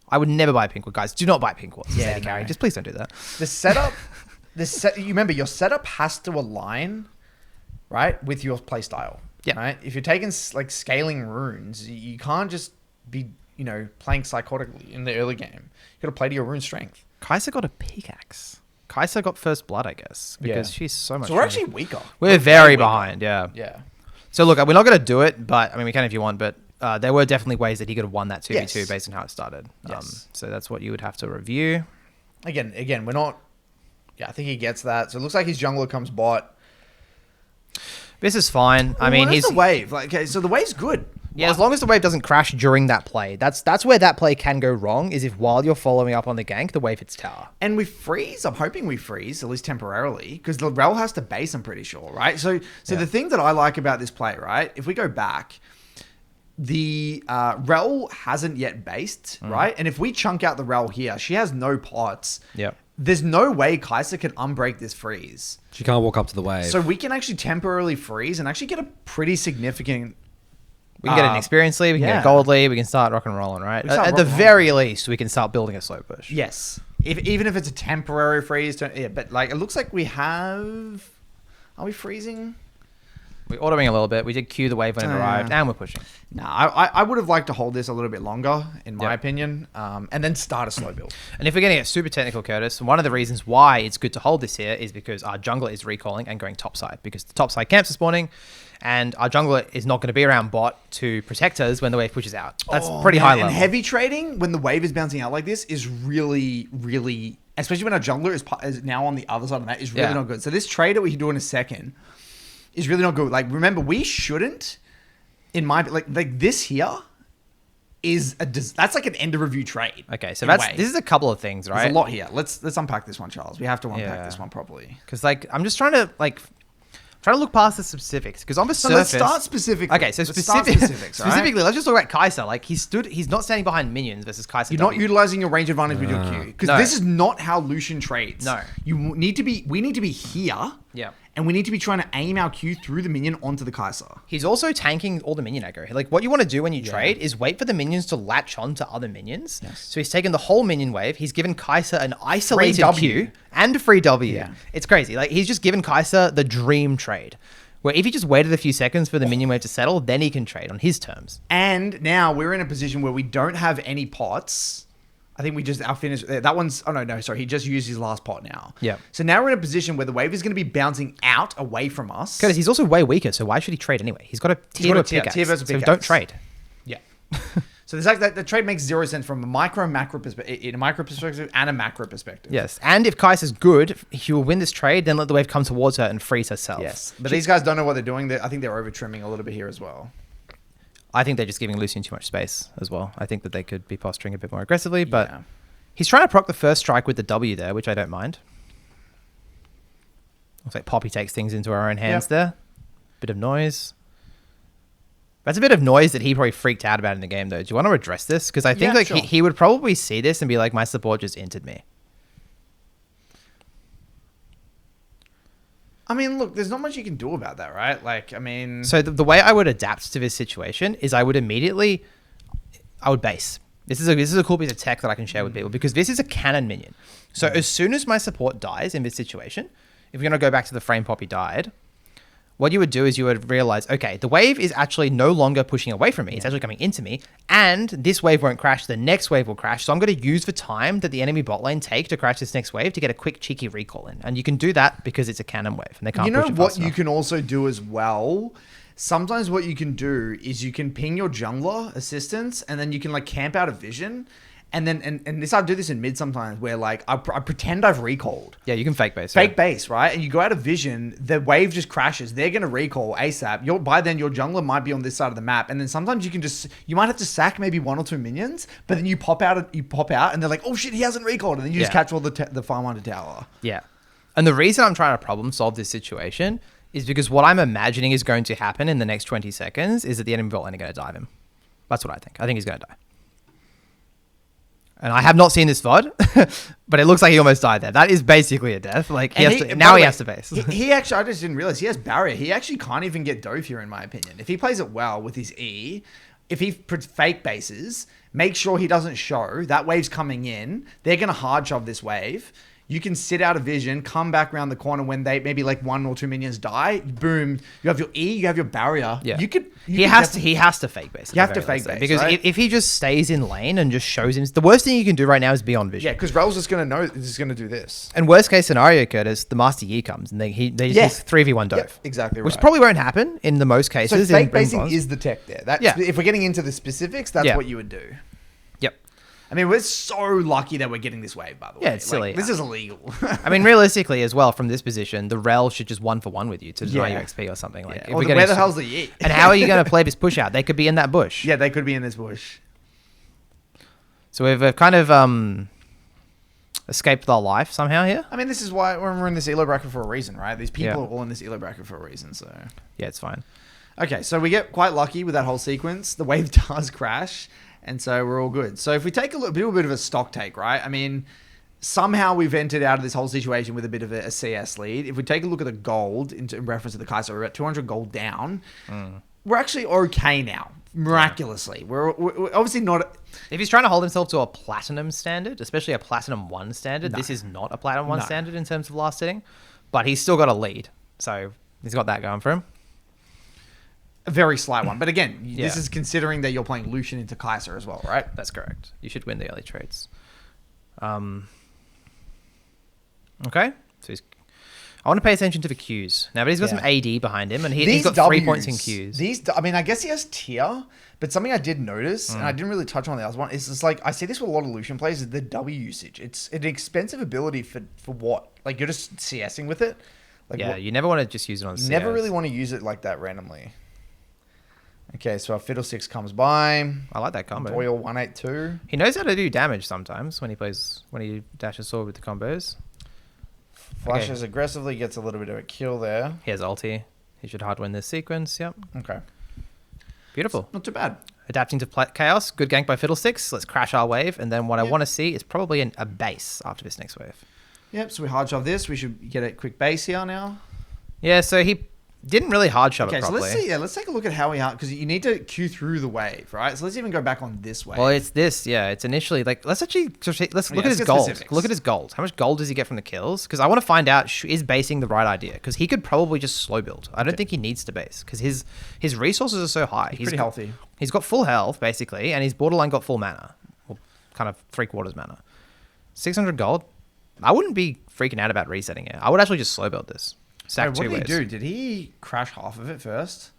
I would never buy a pink ward, guys. Do not buy pink wards. Yeah, Yeah, carry. no. Just please don't do that. the setup. You remember your setup has to align, right, with your play style. Yeah. Right. If you're taking like scaling runes, you can't just be playing psychotically in the early game. You got to play to your rune strength. Kaiser got a pickaxe. Kaiser got first blood, I guess, because she's so much. So we're stronger. actually weaker. We're very behind. Yeah. Yeah. So look, we're not going to do it, but I mean, we can if you want. But there were definitely ways that he could have won that 2v2 Yes. based on how it started. Yes. So that's what you would have to review. Again, we're not. Yeah, I think he gets that. So it looks like his jungler comes bot. This is fine. I mean, What is he's the wave. Like, okay, so the wave's good. yeah. As long as the wave doesn't crash during that play, that's where that play can go wrong. Is if while you're following up on the gank, the wave hits tower. And we freeze. I'm hoping we freeze, at least temporarily, because the rel has to base, I'm pretty sure, right? So the thing that I like about this play, right, if we go back, the rel hasn't yet based, right? And if we chunk out the rel here, she has no pots. Yep. There's no way Kaiser can unbreak this freeze. She can't walk up to the wave. So we can actually temporarily freeze and actually get a pretty significant... We can get an experience lead, we can get a gold lead, we can start rock and rolling, right? We can start At the rock and very least, we can start building a slow push. Yes. Even if it's a temporary freeze. Yeah, but like it looks like we have... Are we freezing? We're ordering a little bit. We did queue the wave when it arrived, and we're pushing. No, I would have liked to hold this a little bit longer, in my opinion, and then start a slow build. And if we're getting it super technical, Curtis, one of the reasons why it's good to hold this here is because our jungler is recalling and going topside, because the topside camps are spawning, and our jungler is not going to be around bot to protect us when the wave pushes out. That's pretty high level. And heavy trading, when the wave is bouncing out like this, is really, really, especially when our jungler is now on the other side of that, is really not good. So this trade that we can do in a second is really not good. Like, remember, we shouldn't, in my, like this here is that's like an end of review trade. Okay, so this is a couple of things, right? There's a lot here. Let's unpack this one, Charles. We have to unpack this one properly. Because like I'm just trying to look past the specifics, because on the surface, let's start specifically. Okay, so specifics, specifically, let's just talk about Kai'Sa. Like he's not standing behind minions versus Kai'Sa. You're not utilizing your range advantage with your Q, because this is not how Lucian trades. No, we need to be here. Yeah. And we need to be trying to aim our Q through the minion onto the Kai'Sa. He's also tanking all the minion aggro. Like, what you want to do when you trade is wait for the minions to latch on to other minions. Yes. So he's taken the whole minion wave. He's given Kai'Sa an isolated Q and a free W. Yeah. It's crazy. Like, he's just given Kai'Sa the dream trade, where if he just waited a few seconds for the minion wave to settle, then he can trade on his terms. And now we're in a position where we don't have any pots. I think we just finished that one's. Oh no, sorry. He just used his last pot now. Yeah. So now we're in a position where the wave is going to be bouncing out away from us. Because he's also way weaker. So why should he trade anyway? He's got a tier pickaxe. So don't trade. Yeah. So the trade makes zero sense from a macro perspective, in a micro perspective and a macro perspective. Yes. And if Kai'Sa's good, he will win this trade. Then let the wave come towards her and freeze herself. Yes. But these guys don't know what they're doing. I think they're over trimming a little bit here as well. I think they're just giving Lucian too much space as well. I think that they could be posturing a bit more aggressively, but he's trying to proc the first strike with the W there, which I don't mind. Looks like Poppy takes things into her own hands there. Bit of noise. That's a bit of noise that he probably freaked out about in the game, though. Do you want to address this? Because I think he would probably see this and be like, my support just entered me. I mean, look, there's not much you can do about that, right? Like, I mean... So the way I would adapt to this situation is I would base. This is a cool piece of tech that I can share with people, because this is a cannon minion. So as soon as my support dies in this situation, if we're going to go back to the frame Poppy died, what you would do is you would realize, okay, the wave is actually no longer pushing away from me. It's actually coming into me. And this wave won't crash. The next wave will crash. So I'm going to use the time that the enemy bot lane take to crash this next wave to get a quick cheeky recall in. And you can do that because it's a cannon wave and they can't push it fast enough. You can also do as well? Sometimes what you can do is you can ping your jungler assistance, and then you can like camp out a vision. And then, and this, I do this in mid sometimes, where like I pretend I've recalled. Yeah, you can fake base. Fake base, right? And you go out of vision, the wave just crashes. They're going to recall ASAP. By then, your jungler might be on this side of the map. And then sometimes you might have to sack maybe one or two minions, but then you pop out, and they're like, oh shit, he hasn't recalled. And then you just catch all the farm under tower. Yeah. And the reason I'm trying to problem solve this situation is because what I'm imagining is going to happen in the next 20 seconds is that the enemy bot lane are going to dive him. That's what I think. I think he's going to die. And I have not seen this VOD, but it looks like he almost died there. That is basically a death. Like he has to base. He actually, I just didn't realize he has barrier. He actually can't even get dove here, in my opinion. If he plays it well with his E, if he fake bases, make sure he doesn't show. That wave's coming in. They're going to hard shove this wave. You can sit out of vision, come back around the corner when they maybe like one or two minions die. Boom! You have your E, you have your barrier. Yeah, he has to fake base. You have to fake base because if he just stays in lane and just shows him, the worst thing you can do right now is be on vision. Yeah, because Rel's just gonna know he's gonna do this. And worst case scenario, Curtis, the Master Yi comes and they just 3v1 dove. Yep, exactly right. Which probably won't happen in the most cases. So fake basing is the tech there. If we're getting into the specifics, that's what you would do. Yep. I mean, we're so lucky that we're getting this wave, by the way. Yeah, it's silly. This is illegal. I mean, realistically as well, from this position, the Rel should just 1-for-1 with you to deny you XP or something. Like, where the hell's the Yeet? And how are you going to play this push out? They could be in that bush. Yeah, they could be in this bush. So we've kind of escaped our life somehow here. I mean, this is why we're in this elo bracket for a reason, right? These people are all in this elo bracket for a reason, so... Yeah, it's fine. Okay, so we get quite lucky with that whole sequence. The wave does crash. And so we're all good. So if we take a little bit of a stock take, right? I mean, somehow we've entered out of this whole situation with a bit of a CS lead. If we take a look at the gold in reference to the Kai'Sa, we're at 200 gold down. We're actually okay now, miraculously. Yeah. We're obviously not... If he's trying to hold himself to a platinum standard, especially a platinum 1 standard, this is not a platinum 1 standard in terms of last hitting. But he's still got a lead. So he's got that going for him. A very slight one. But again, Yeah. this is considering that you're playing Lucian into Kaiser as well, right? That's correct. You should win the early trades. Okay. So I want to pay attention to the Qs. Now, but he's got some AD behind him, and he's got 3 points in Qs. I mean, I guess he has tier, but something I did notice, and I didn't really touch on the other one, is it's like, I see this with a lot of Lucian players, is the W usage. It's an expensive ability for what? Like, you're just CSing with it? Like, Yeah, you never want to just use it on CS. Never really want to use it like that randomly. Okay, so our Fiddlesticks comes by. I like that combo. Doyle 182. He knows how to do damage sometimes when he dashes sword with the combos. Flashes aggressively, gets a little bit of a kill there. He has ulti. He should hard win this sequence. Yep. Okay. Beautiful. Not too bad. Adapting to chaos. Good gank by Fiddlesticks. Let's crash our wave. And then what I want to see is probably a base after this next wave. Yep, so we hard shove this. We should get a quick base here now. Yeah, so he didn't really hard shove it properly. So let's see. Yeah, let's take a look at how we hard, because you need to queue through the wave, right? So let's even go back on this wave. Well, it's this. Yeah, it's initially like let's look at his gold. Specifics. Look at his gold. How much gold does he get from the kills? Because I want to find out is basing the right idea. Because he could probably just slow build. I don't think he needs to base because his resources are so high. He's pretty healthy. He's got full health basically, and he's borderline got full mana, or kind of 3/4 mana. 600 gold. I wouldn't be freaking out about resetting it. I would actually just slow build this. Stack What two did he waves. do? Did he crash half of it first?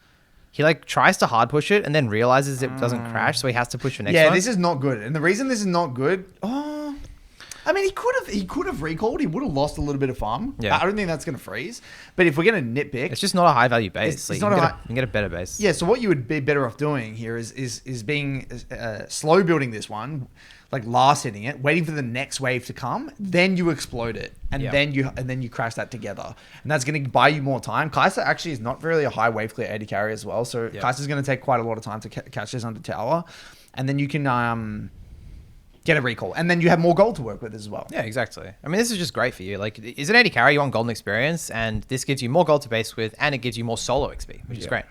He like tries to hard push it and then realizes it doesn't crash, so he has to push the next one. Yeah, this is not good. And the reason this is not good, I mean, he could have recalled. He would have lost a little bit of farm. Yeah. I don't think that's going to freeze. But if we're going to nitpick, It's just not a high value base. It's Like, not you can get a better base. yeah. So what you would be better off doing here is being slow building this one, like last hitting it, waiting for the next wave to come, then you explode it, and Yeah. then you crash that together, and that's going to buy you more time. Kaiser actually is not really a high wave clear AD carry as well, so Yeah. Kaiser's going to take quite a lot of time to catch this under tower, and then you can get a recall, and then you have more gold to work with as well. Yeah, exactly. I mean, this is just great for you. Like, is an AD carry, you want golden experience, and this gives you more gold to base with, and it gives you more solo XP, which is great.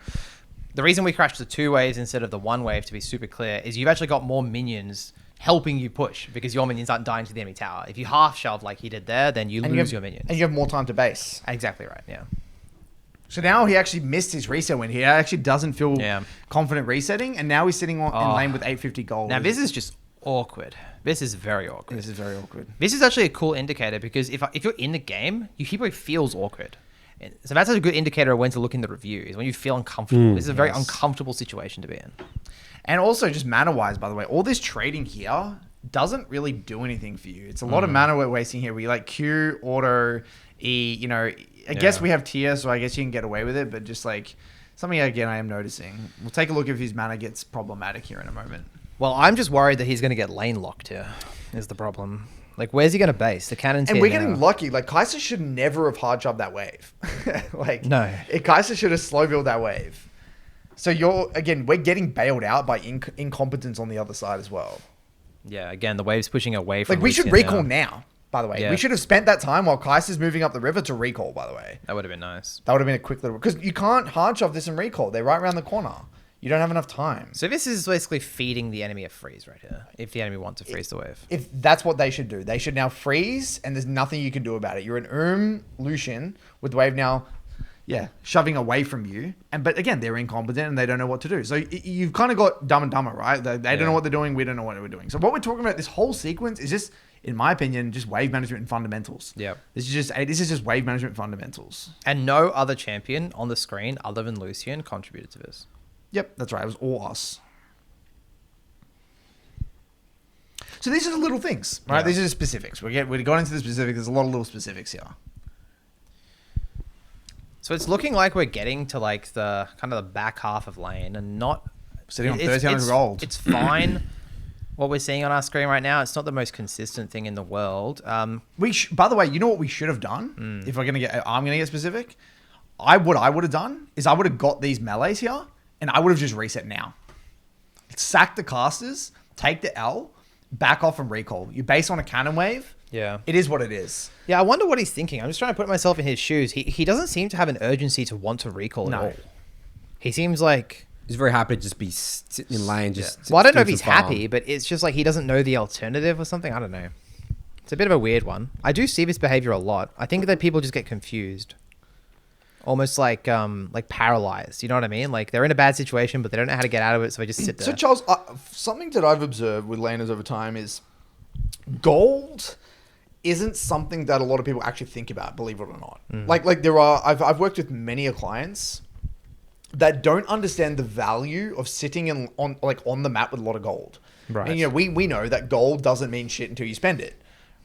The reason we crashed the 2 waves instead of the 1 wave, to be super clear, is you've actually got more minions helping you push because your minions aren't dying to the enemy tower. If you half shove like he did there, then you lose your minions. And you have more time to base. Exactly right, yeah. So now he actually missed his reset win. He actually doesn't feel confident resetting, and now he's sitting in lane with 850 gold. Now, this is just awkward. This is very awkward. This is very awkward. This is actually a cool indicator because if you're in the game, you keep it feels awkward. So that's a good indicator of when to look in the review, is when you feel uncomfortable. This is a very uncomfortable situation to be in. And also, just mana-wise, by the way, all this trading here doesn't really do anything for you. It's a lot of mana we're wasting here. We like Q, auto, E, I guess we have tier, so I guess you can get away with it, but just like something, again, I am noticing. We'll take a look if his mana gets problematic here in a moment. Well, I'm just worried that he's going to get lane locked here, is the problem. Like, where's he going to base? The cannon's And here we're now. getting lucky. Like, Kaiser should never have hard shoved that wave. No. Kaiser should have slow built that wave. So we're getting bailed out by incompetence on the other side as well. Yeah, again, the wave's pushing away from Like, we should Lucian recall now, by the way. Yeah. We should have spent that time while Kaiser's moving up the river to recall, by the way. That would have been nice. That would have been a quick little... Because you can't hard shove this and recall. They're right around the corner. You don't have enough time. So this is basically feeding the enemy a freeze right here, if the enemy wants to freeze the wave. If that's what they should do. They should now freeze, and there's nothing you can do about it. You're an Lucian with the wave now... Yeah, shoving away from you. But again, they're incompetent and they don't know what to do. So you've kind of got Dumb and Dumber, right? They don't know what they're doing. We don't know what we're doing. So what we're talking about, this whole sequence is just, in my opinion, just wave management and fundamentals. Yeah. This is just wave management fundamentals. And no other champion on the screen other than Lucian contributed to this. Yep, that's right. It was all us. So these are the little things, right? Yeah. These are the specifics. We got into the specifics. There's a lot of little specifics here. So it's looking like we're getting to like the kind of the back half of lane and not Sitting on 1,300 gold. It's fine. What we're seeing on our screen right now, it's not the most consistent thing in the world. By the way, you know what we should have done? If I'm gonna get specific. What I would have done is I would have got these melees here and I would have just reset now. Sack the casters, take the L, back off and recall. You base on a cannon wave. Yeah. It is what it is. Yeah, I wonder what he's thinking. I'm just trying to put myself in his shoes. He doesn't seem to have an urgency to want to recall at all. He seems like... He's very happy to just be sitting in lane. Well, I don't know if he's happy, but it's just like he doesn't know the alternative or something. I don't know. It's a bit of a weird one. I do see this behavior a lot. I think that people just get confused. almost like paralyzed. You know what I mean? Like they're in a bad situation, but they don't know how to get out of it, so they just sit there. So Charles, something that I've observed with laners over time is gold isn't something that a lot of people actually think about, believe it or not. Like there are, I've worked with many clients that don't understand the value of sitting on the map with a lot of gold. Right. And we know that gold doesn't mean shit until you spend it,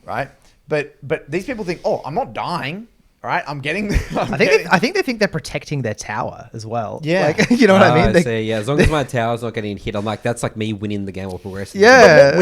right? But these people think, oh, I'm not dying, right? I'm getting. I think they think they're protecting their tower as well. Yeah. Like, you know what I mean? See, as long as my tower's not getting hit, I'm like, that's like me winning the game or progressing. Yeah. But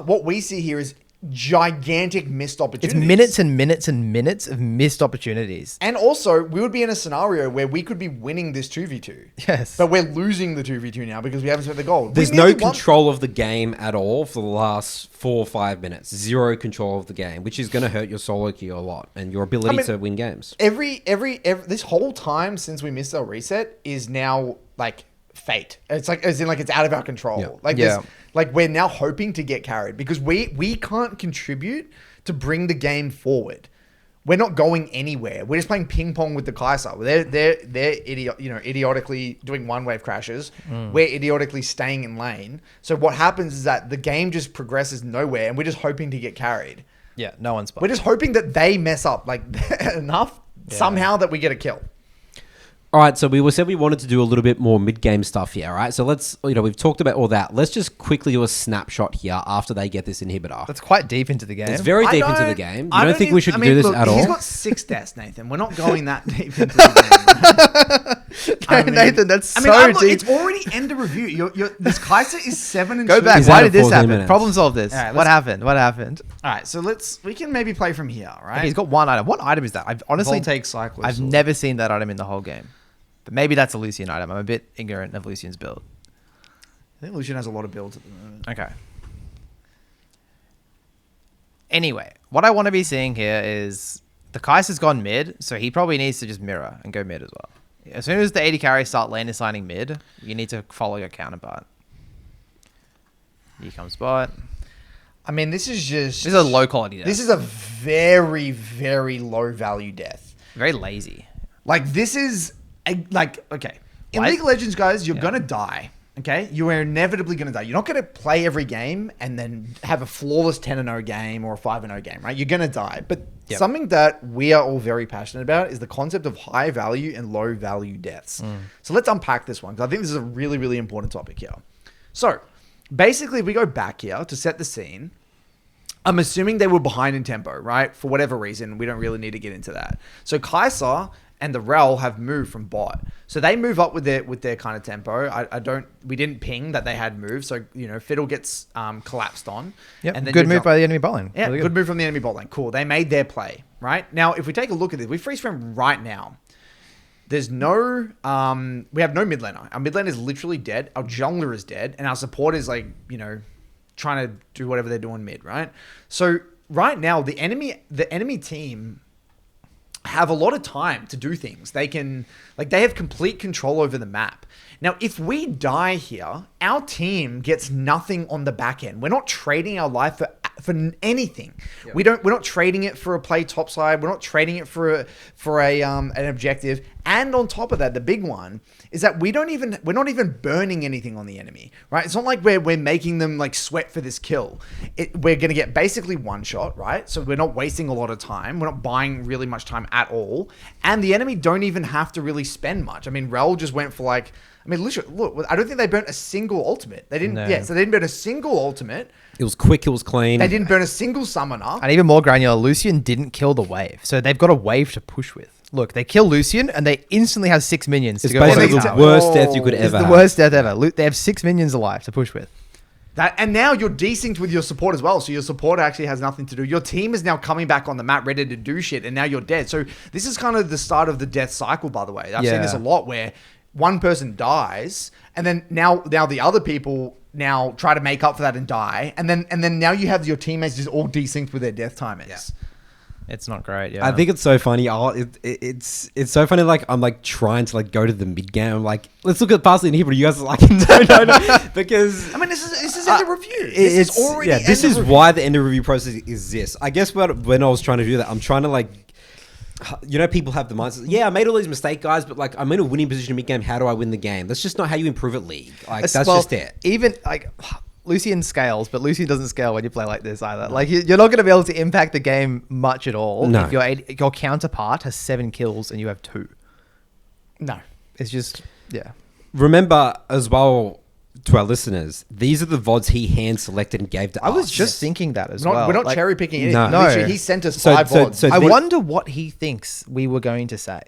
what we see here is gigantic missed opportunities. It's minutes and minutes and minutes of missed opportunities. And also, we would be in a scenario where we could be winning this 2v2. Yes. But we're losing the 2v2 now because we haven't spent the gold. There's no control of the game at all for the last 4 or 5 minutes. Zero control of the game, which is going to hurt your solo queue a lot and your ability to win games. Every this whole time since we missed our reset is now like fate. It's like as in like it's out of our control. Yeah. Like like we're now hoping to get carried because we can't contribute to bring the game forward. We're not going anywhere. We're just playing ping pong with the Kai'Sa. They're idiotically doing one wave crashes. We're idiotically staying in lane. So what happens is that the game just progresses nowhere, and we're just hoping to get carried. Yeah, no one's. We're just hoping that they mess up like enough somehow that we get a kill. All right, so we said we wanted to do a little bit more mid-game stuff here, all right? So let's, we've talked about all that. Let's just quickly do a snapshot here after they get this inhibitor. That's quite deep into the game. It's very deep into the game. You don't think we should do this at all? He's got 6 deaths, Nathan. We're not going that deep into the game. Nathan, that's so deep. It's already end of review. This Kai'Sa is 7-2. Go back. He's Why out did of this 14 happen? minutes. Problem solve this. All right, what happened? What happened? All right, so we can maybe play from here, right? Okay, he's got one item. What item is that? I've honestly, Voltaic Cyclist. I've never seen that item in the whole game. But maybe that's a Lucian item. I'm a bit ignorant of Lucian's build. I think Lucian has a lot of builds at the moment. Okay. Anyway, what I want to be seeing here is the Kai'Sa's gone mid, so he probably needs to just mirror and go mid as well. As soon as the AD carries start lane assigning mid, you need to follow your counterpart. Here comes bot. I mean, this is a low quality death. This is a very, very low value death. Very lazy. Like, this is... okay. In What? League of Legends, guys, you're going to die. Okay? You are inevitably going to die. You're not going to play every game and then have a flawless 10-0 game or a 5-0 game, right? You're going to die. But something that we are all very passionate about is the concept of high value and low value deaths. So let's unpack this one because I think this is a really, really important topic here. So basically, if we go back here to set the scene, I'm assuming they were behind in tempo, right? For whatever reason, we don't really need to get into that. So Kai'Sa and the Rel have moved from bot. So they move up with their kind of tempo. We didn't ping that they had moved. So, Fiddle gets collapsed on. Yep. And then Good move by the enemy bot lane. Yeah, Really good move from the enemy bot lane. Cool. They made their play, right? Now, if we take a look at this, we freeze frame right now. There's no, we have no mid laner. Our mid laner is literally dead. Our jungler is dead. And our support is trying to do whatever they're doing mid, right? So right now, the enemy team have a lot of time to do things. They have complete control over the map. Now, if we die here, our team gets nothing on the back end. We're not trading our life for anything. Yep. We're not trading it for a play topside. We're not trading it for an objective. And on top of that, the big one is that we're not even burning anything on the enemy, right? It's not like we're making them like sweat for this kill. We're going to get basically one shot, right? So we're not wasting a lot of time. We're not buying really much time at all. And the enemy don't even have to really spend much. I mean, Rel just went for literally, look, I don't think they burnt a single ultimate. They didn't, so they didn't burn a single ultimate. It was quick, it was clean. They didn't burn a single summoner. And even more granular, Lucian didn't kill the wave. So they've got a wave to push with. Look, they kill Lucian and they instantly have 6 minions. It's to go basically on the worst death you could ever have. It's the worst death ever. They have 6 minions alive to push with. And now you're desynced with your support as well. So your support actually has nothing to do. Your team is now coming back on the map ready to do shit. And now you're dead. So this is kind of the start of the death cycle, by the way. I've seen this a lot where one person dies and then now the other people now try to make up for that and die. And then now you have your teammates just all desynced with their death timers. Yeah. It's not great. Yeah, I think it's so funny. It's so funny. Like I'm like trying to like go to the mid game. I'm like, let's look at past the inhibitor. You guys are like, no, because I mean, this is in the review. This is already this is why the end of review process exists. I guess when I was trying to do that, I'm trying to like. you know, people have the mindset, yeah, I made all these mistakes, guys, but like I'm in a winning position in mid game. How do I win the game? That's just not how you improve at League. Like that's just it. Even like Lucian scales, but Lucian doesn't scale when you play like this either. Like you're not going to be able to impact the game much at all. No. If your counterpart has 7 kills and you have 2. No. It's just, yeah. Remember as well, to our listeners, these are the VODs he hand selected and gave to us. I was just thinking that as well. We're not Like, cherry picking anything. No. Literally, he sent us 5 VODs. I wonder what he thinks we were going to say.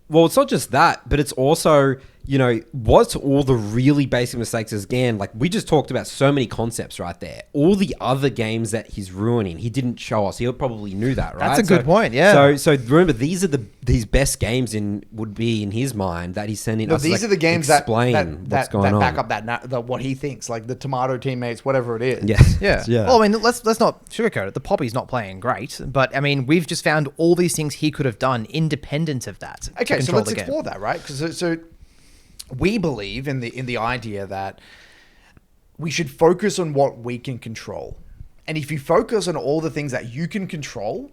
Well, it's not just that, but it's also, you know, what's all the really basic mistakes again? Like we just talked about so many concepts right there. All the other games that he's ruining, he didn't show us. He probably knew that, right? That's a good point. Yeah. So remember, these are these best games would be in his mind that he's sending us. These are the games that what's going on. back up that what he thinks, like the tomato teammates, whatever it is. Yes. Yeah. Yeah. Well, I mean, let's not sugarcoat it. The Poppy's not playing great, but I mean, we've just found all these things he could have done independent of that. Okay, so let's explore that, right? Because so we believe in the idea that we should focus on what we can control, and if you focus on all the things that you can control,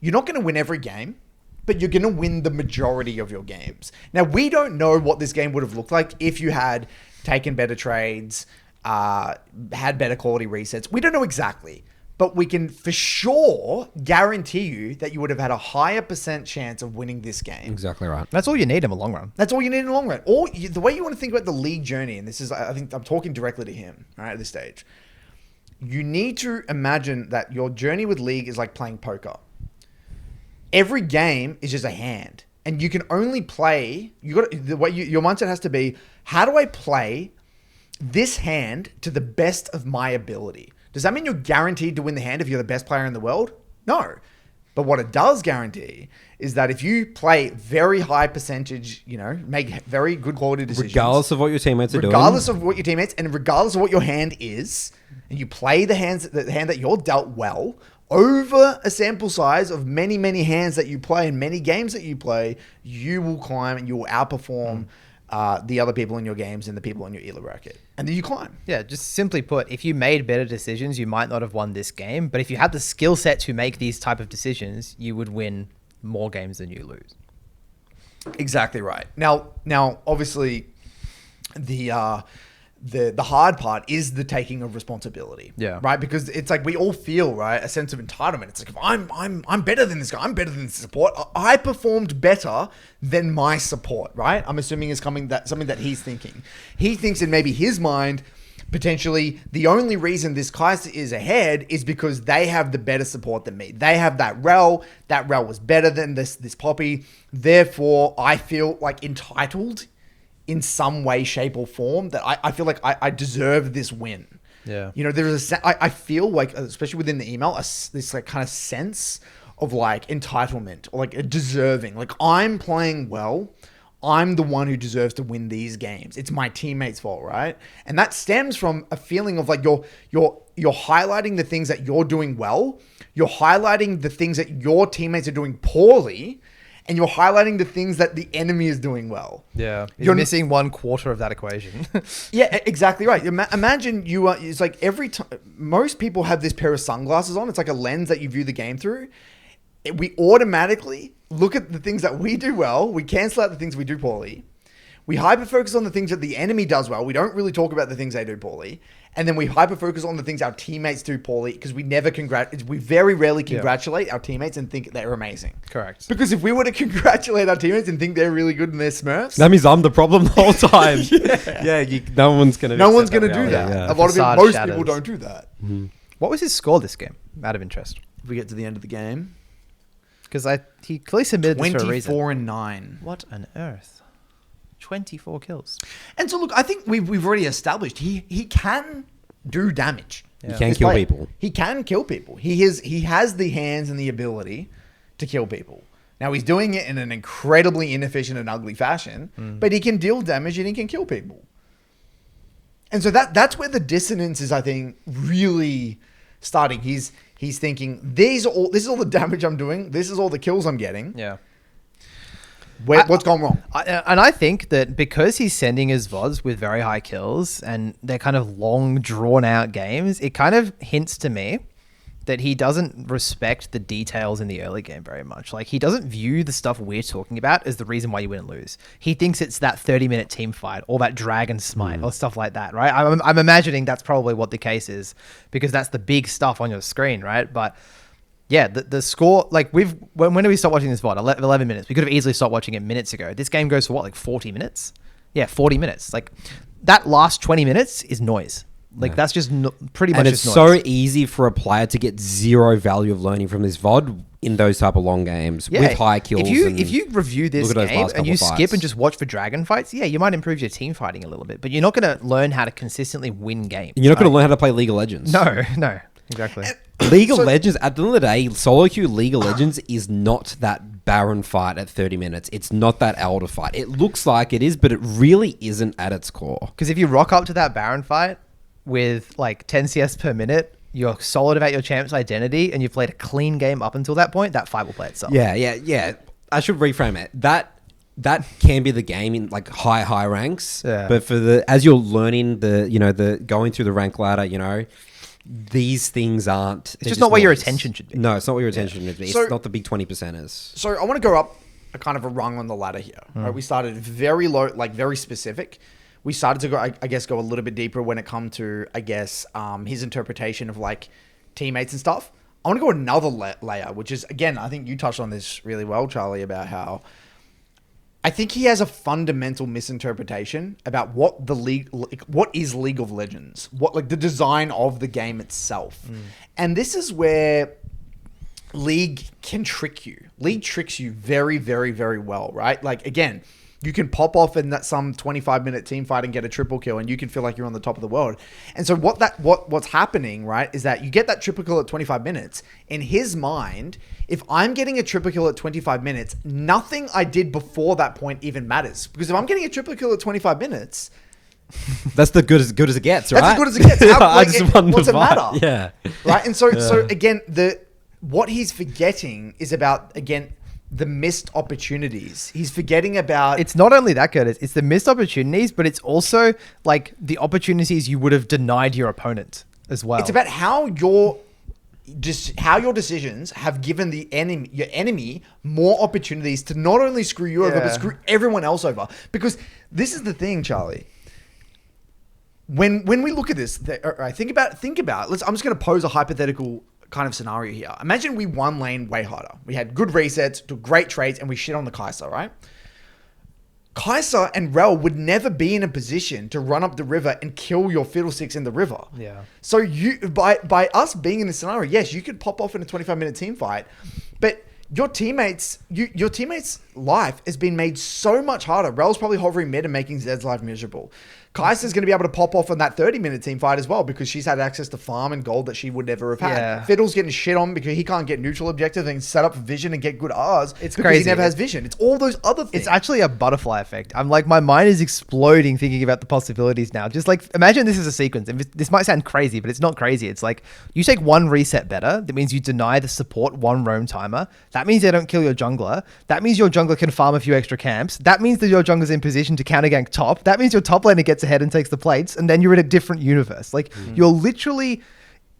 you're not going to win every game, but you're going to win the majority of your games. Now, we don't know what this game would have looked like if you had taken better trades, had better quality resets. We don't know exactly. But we can for sure guarantee you that you would have had a higher % chance of winning this game. Exactly right. That's all you need in the long run. That's all you need in the long run. Or the way you want to think about the League journey, and this is, I think I'm talking directly to him, right, at this stage. You need to imagine that your journey with League is like playing poker. Every game is just a hand. And you can only play, your mindset has to be, how do I play this hand to the best of my ability? Does that mean you're guaranteed to win the hand if you're the best player in the world? No. But what it does guarantee is that if you play very high percentage, you know, make very good quality decisions. Regardless of what your teammates are doing. Regardless of what your teammates, and regardless of what your hand is, and you play the hand that you're dealt well, over a sample size of many, many hands that you play and many games that you play, you will climb and you will outperform the other people in your games and the people in your ELA bracket. And then you climb. Yeah, just simply put, if you made better decisions, you might not have won this game. But if you had the skill set to make these type of decisions, you would win more games than you lose. Exactly right. Now, obviously, the hard part is the taking of responsibility. Yeah. Right? Because it's like we all feel, right, a sense of entitlement. It's like, if I'm better than this guy, I'm better than this support. I performed better than my support, right? I'm assuming is something that he's thinking. He thinks in maybe his mind, potentially the only reason this Kaiser is ahead is because they have the better support than me. They have that rel. That rel was better than this Poppy. Therefore, I feel like entitled in some way, shape, or form, that I feel like I deserve this win. Yeah. You know, I feel like, especially within the email, this like kind of sense of like entitlement or like a deserving. Like, I'm playing well. I'm the one who deserves to win these games. It's my teammates' fault, right? And that stems from a feeling of like you're highlighting the things that you're doing well. You're highlighting the things that your teammates are doing poorly. And you're highlighting the things that the enemy is doing well. Yeah. You're missing 1/4 of that equation. Yeah, exactly right. Imagine it's like every time, most people have this pair of sunglasses on. It's like a lens that you view the game through. We automatically look at the things that we do well. We cancel out the things we do poorly. We hyper-focus on the things that the enemy does well. We don't really talk about the things they do poorly. And then we hyper-focus on the things our teammates do poorly because we very rarely congratulate our teammates and think they're amazing. Correct. Because if we were to congratulate our teammates and think they're really good and they're Smurfs, That means I'm the problem the whole time. No one's going to do that. Yeah. A lot of most people don't do that. Mm-hmm. What was his score this game, out of interest? If we get to the end of the game, Because he clearly submitted this for a reason. 24-9. What on earth? 24 kills. And so look, I think we've already established he can do damage. You can kill people. He can kill people. He has the hands and the ability to kill people. Now he's doing it in an incredibly inefficient and ugly fashion, but he can deal damage and he can kill people. And so that's where the dissonance is, I think, really starting. He's thinking, this is all the damage I'm doing. This is all the kills I'm getting. Yeah. What's gone wrong? I think that because he's sending his VODs with very high kills and they're kind of long, drawn-out games, it kind of hints to me that he doesn't respect the details in the early game very much. Like, he doesn't view the stuff we're talking about as the reason why you win and lose. He thinks it's that 30-minute team fight or that dragon smite or stuff like that, right? I'm imagining that's probably what the case is, because that's the big stuff on your screen, right? But yeah, the score, like, when did we stop watching this VOD? 11 minutes. We could have easily stopped watching it minutes ago. This game goes for what, like 40 minutes? Yeah, 40 minutes. Like, that last 20 minutes is noise. Like, that's just pretty much. And it's just so noise. easy for a player to get zero value of learning from this VOD in those type of long games with high kills. If you review this game and you skip fights. and just watch for dragon fights, yeah, you might improve your team fighting a little bit, but you're not going to learn how to consistently win games. You're not going to learn how to play League of Legends. No, exactly. League of Legends, at the end of the day, solo queue League of Legends is not that Baron fight at 30 minutes. It's not that Elder fight. It looks like it is, but it really isn't at its core. Because if you rock up to that Baron fight with like 10 CS per minute, you're solid about your champ's identity, and you've played a clean game up until that point, that fight will play itself. Yeah. I should reframe it. That can be the game in like high ranks. Yeah. But as you're learning the going through the rank ladder, these things aren't. It's just not where your attention should be. No, it's not where your attention should be. So- It's not the big 20%ers. So I want to go up a kind of a rung on the ladder here. Right? We started very low, like very specific. We started to go, I guess, go a little bit deeper when it come to, I guess, his interpretation of like teammates and stuff. I want to go another layer, which is, again, I think you touched on this really well, Charlie, about how I think he has a fundamental misinterpretation about what is League of Legends, what like the design of the game itself. And this is where League can trick you. League tricks you very, very, very well, right? Like, again, you can pop off in that some 25-minute team fight and get a triple kill, and you can feel like you're on the top of the world. And so what's happening, right, is that you get that triple kill at 25 minutes. In his mind, if I'm getting a triple kill at 25 minutes, nothing I did before that point even matters. Because if I'm getting a triple kill at 25 minutes... That's the good as it gets, right? That's as good as it gets. What's it matter? Yeah. Right? And so again, what he's forgetting is about, again, the missed opportunities. He's forgetting about... It's not only that, Curtis. It's the missed opportunities, but it's also like the opportunities you would have denied your opponent as well. It's about how your decisions have given your enemy more opportunities to not only screw you over, but screw everyone else over. Because this is the thing, Charlie. When we look at this, think about. I'm just going to pose a hypothetical kind of scenario here. Imagine we won lane way harder. We had good resets, took great trades, and we shit on the Kai'Sa, right? Kai'Sa and Rel would never be in a position to run up the river and kill your fiddlesticks in the river. Yeah. So by us being in this scenario, yes, you could pop off in a 25-minute team fight, but your teammates' life has been made so much harder. Rel's probably hovering mid and making Zed's life miserable. Kai'Sa's going to be able to pop off on that 30-minute team fight as well, because she's had access to farm and gold that she would never have had. Yeah. Fiddle's getting shit on because he can't get neutral objective and set up vision and get good R's. It's because crazy. he never has vision. It's all those other things. It's actually a butterfly effect. I'm like, my mind is exploding thinking about the possibilities now. Just like, imagine this is a sequence. And this might sound crazy, but it's not crazy. It's like, you take one reset better. That means you deny the support one roam timer. That means they don't kill your jungler. That means your jungler can farm a few extra camps. That means that your jungler's in position to counter gank top. That means your top laner gets ahead and takes the plates. And then you're in a different universe. Like, you're literally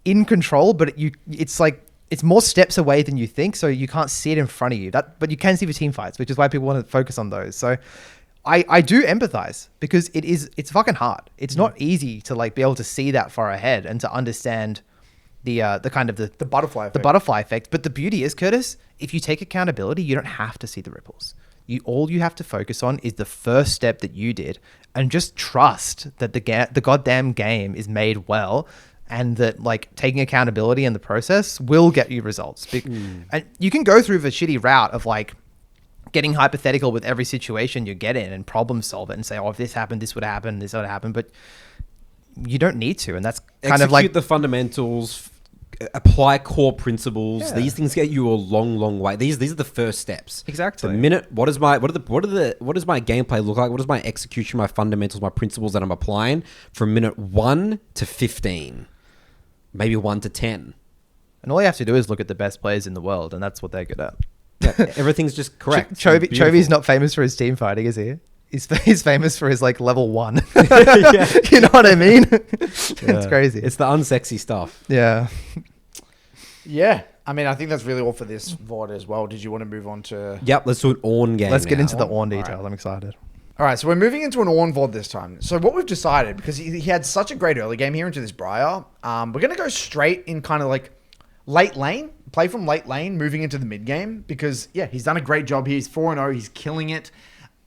in control, but it's like, it's more steps away than you think, so you can't see it in front of you. But you can see the team fights, which is why people want to focus on those. So I do empathize, because it's fucking hard. It's not easy to like be able to see that far ahead and to understand the kind of the butterfly effect. The butterfly effect. But the beauty is, Curtis, if you take accountability, you don't have to see the ripples. All you have to focus on is the first step that you did, and just trust that the goddamn game is made well, and that like taking accountability in the process will get you results. And you can go through the shitty route of like getting hypothetical with every situation you get in and problem solve it and say, oh, if this happened, this would happen, this would happen. But you don't need to. And that's kind of like... Execute the fundamentals, apply core principles. Yeah. These things get you a long way. These are the first steps. Exactly. The minute, what does my gameplay look like? What is my execution, my fundamentals, my principles that I'm applying from minute 1 to 15, maybe 1 to 10. And all you have to do is look at the best players in the world, and that's what they're good at. Yeah, everything's just correct. Chovy's not famous for his team fighting, is he? He's famous for his like level 1. Yeah. You know what I mean? It's crazy. It's the unsexy stuff. Yeah. Yeah. I mean, I think that's really all for this VOD as well. Did you want to move on to... Yep, let's do an Ornn game. Let's get now. into the Ornn details. Alright. I'm excited. All right, so we're moving into an Ornn VOD this time. So what we've decided, because he had such a great early game here into this Briar, we're going to go straight in kind of like late lane, play from late lane, moving into the mid game, because, yeah, he's done a great job here. He's 4-0. He's killing it.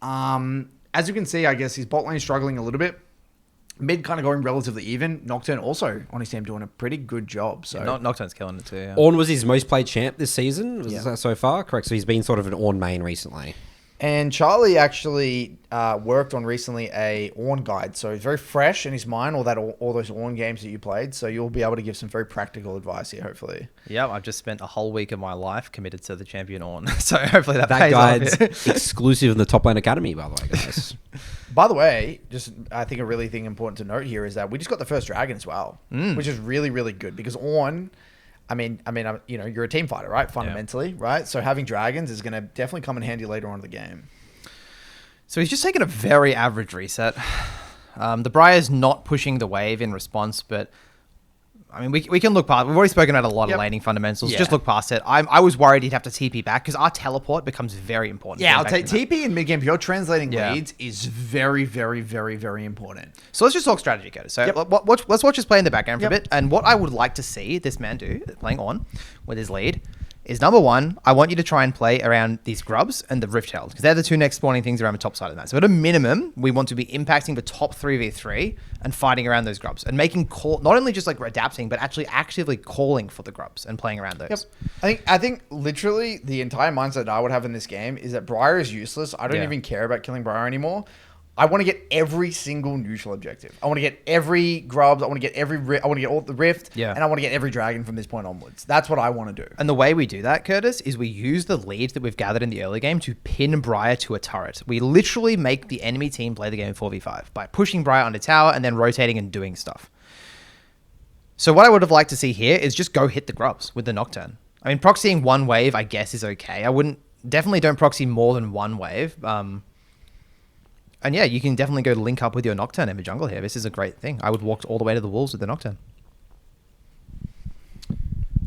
As you can see, I guess his bot lane struggling a little bit. Mid kind of going relatively even. Nocturne also on his team doing a pretty good job. So Nocturne's killing it too. Yeah. Ornn was his most played champ this season Yeah. so far, correct? So he's been sort of an Ornn main recently. And Charlie actually worked on recently a Ornn guide, so he's very fresh in his mind. All those Ornn games that you played, so you'll be able to give some very practical advice here, hopefully. Yep, I've just spent a whole week of my life committed to the champion Ornn, so hopefully that That pays guide's off. exclusive in the Top Lane Academy, by the way, guys. By the way, just I think a really thing important to note here is that we just got the first dragon as well, which is really, really good because Ornn. I mean, you know, you're a team fighter, right? Fundamentally, right? So having dragons is going to definitely come in handy later on in the game. So he's just taken a very average reset. The Briar's not pushing the wave in response, but I mean, we can look past. We've already spoken about a lot of laning fundamentals. Yeah. Just look past it. I was worried he'd have to TP back because our teleport becomes very important. Yeah, I'll Getting take back to TP in mid game. If you're translating Yeah. leads, is very, very, very, very important. So let's just talk strategy, Curtis. So let's watch us play in the background for a bit. And what I would like to see this man do, playing Ornn with his lead, is number one, I want you to try and play around these grubs and the Rift Herald, because they're the two next spawning things around the top side of that. So at a minimum, we want to be impacting the top 3v3 and fighting around those grubs and making call, not only just like adapting, but actually actively calling for the grubs and playing around those. I think literally the entire mindset that I would have in this game is that Briar is useless. I don't Yeah. even care about killing Briar anymore. I want to get every single neutral objective. I want to get every grubs. I want to get I want to get all the rift. Yeah. And I want to get every dragon from this point onwards. That's what I want to do. And the way we do that, Curtis, is we use the lead that we've gathered in the early game to pin Briar to a turret. We literally make the enemy team play the game 4v5 by pushing Briar onto tower and then rotating and doing stuff. So what I would have liked to see here is just go hit the grubs with the Nocturne. I mean, proxying one wave, I guess, is okay. Definitely don't proxy more than one wave. And yeah, you can definitely go link up with your Nocturne in the jungle here. This is a great thing. I would walk all the way to the wolves with the Nocturne.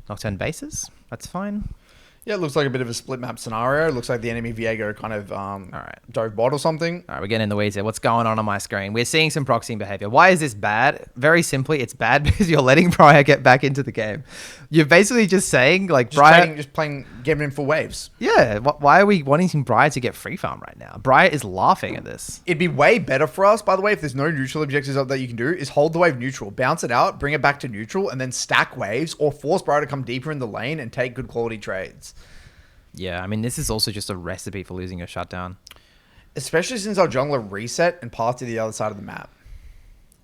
Nocturne bases. That's fine. Yeah, it looks like a bit of a split map scenario. It looks like the enemy Viego kind of dove bot or something. All right, we're getting in the weeds here. What's going on my screen? We're seeing some proxying behavior. Why is this bad? Very simply, it's bad because you're letting Briar get back into the game. You're basically just saying, like, Briar... Just playing, giving him full waves. Yeah, why are we wanting Briar to get free farm right now? Briar is laughing at this. It'd be way better for us, by the way, if there's no neutral objectives that you can do, is hold the wave neutral, bounce it out, bring it back to neutral, and then stack waves, or force Briar to come deeper in the lane and take good quality trades. Yeah, I mean, this is also just a recipe for losing your shutdown. Especially since our jungler reset and passed to the other side of the map.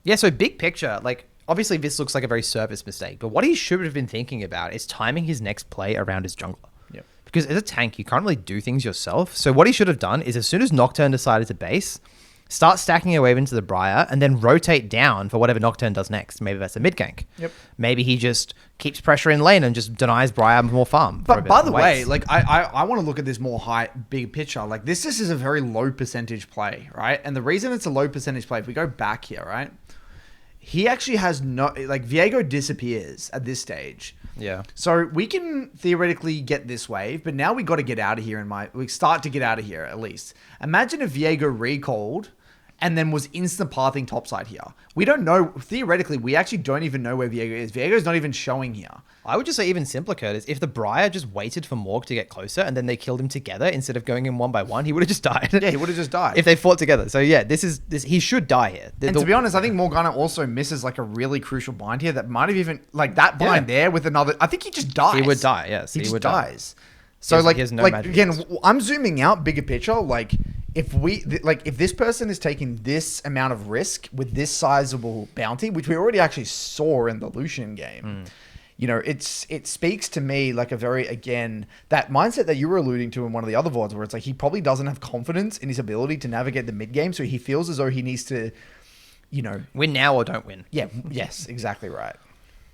Yeah, so big picture, like, obviously this looks like a very service mistake, but what he should have been thinking about is timing his next play around his jungler. Yep. Because as a tank, you can't really do things yourself. So what he should have done is as soon as Nocturne decided to base, start stacking a wave into the Briar and then rotate down for whatever Nocturne does next. Maybe that's a mid gank. Yep. Maybe he just keeps pressure in lane and just denies Briar more farm. But by the way, like I want to look at this more big picture. Like this is a very low percentage play, right? And the reason it's a low percentage play, if we go back here, right? He actually has no, like Viego disappears at this stage. Yeah. So we can theoretically get this wave, but now we got to get out of here. We start to get out of here at least. Imagine if Viego recalled and then was instant pathing topside here. We don't know, theoretically, we actually don't even know where Viego is. Viego's not even showing here. I would just say even simpler, Curtis, if the Briar just waited for Morg to get closer and then they killed him together instead of going in one by one, he would have just died. Yeah, he would have just died. If they fought together. So yeah, he should die here. And to be honest, I think Morgana also misses like a really crucial bind here that might have even, like that bind there with another, I think he just dies. He would die, yes. He just would dies. So he has no magic again, skills. I'm zooming out, bigger picture, like if this person is taking this amount of risk with this sizable bounty, which we already actually saw in the Lucian game, you know, it speaks to me like a very, again, that mindset that you were alluding to in one of the other VODs where it's like he probably doesn't have confidence in his ability to navigate the mid game, so he feels as though he needs to, you know, win now or don't win. yeah, yes, exactly right.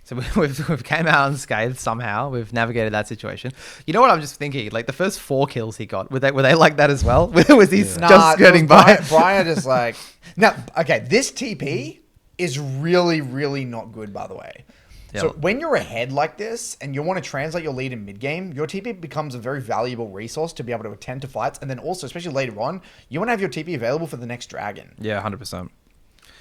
So we've came out unscathed somehow. We've navigated that situation. You know what I'm just thinking? Like the first 4 kills he got, were they like that as well? Was he just skirting by? Brian just like... Now, okay, this TP is really, really not good, by the way. So when you're ahead like this and you want to translate your lead in mid game, your TP becomes a very valuable resource to be able to attend to fights, and then also, especially later on, you want to have your TP available for the next dragon. Yeah, 100%.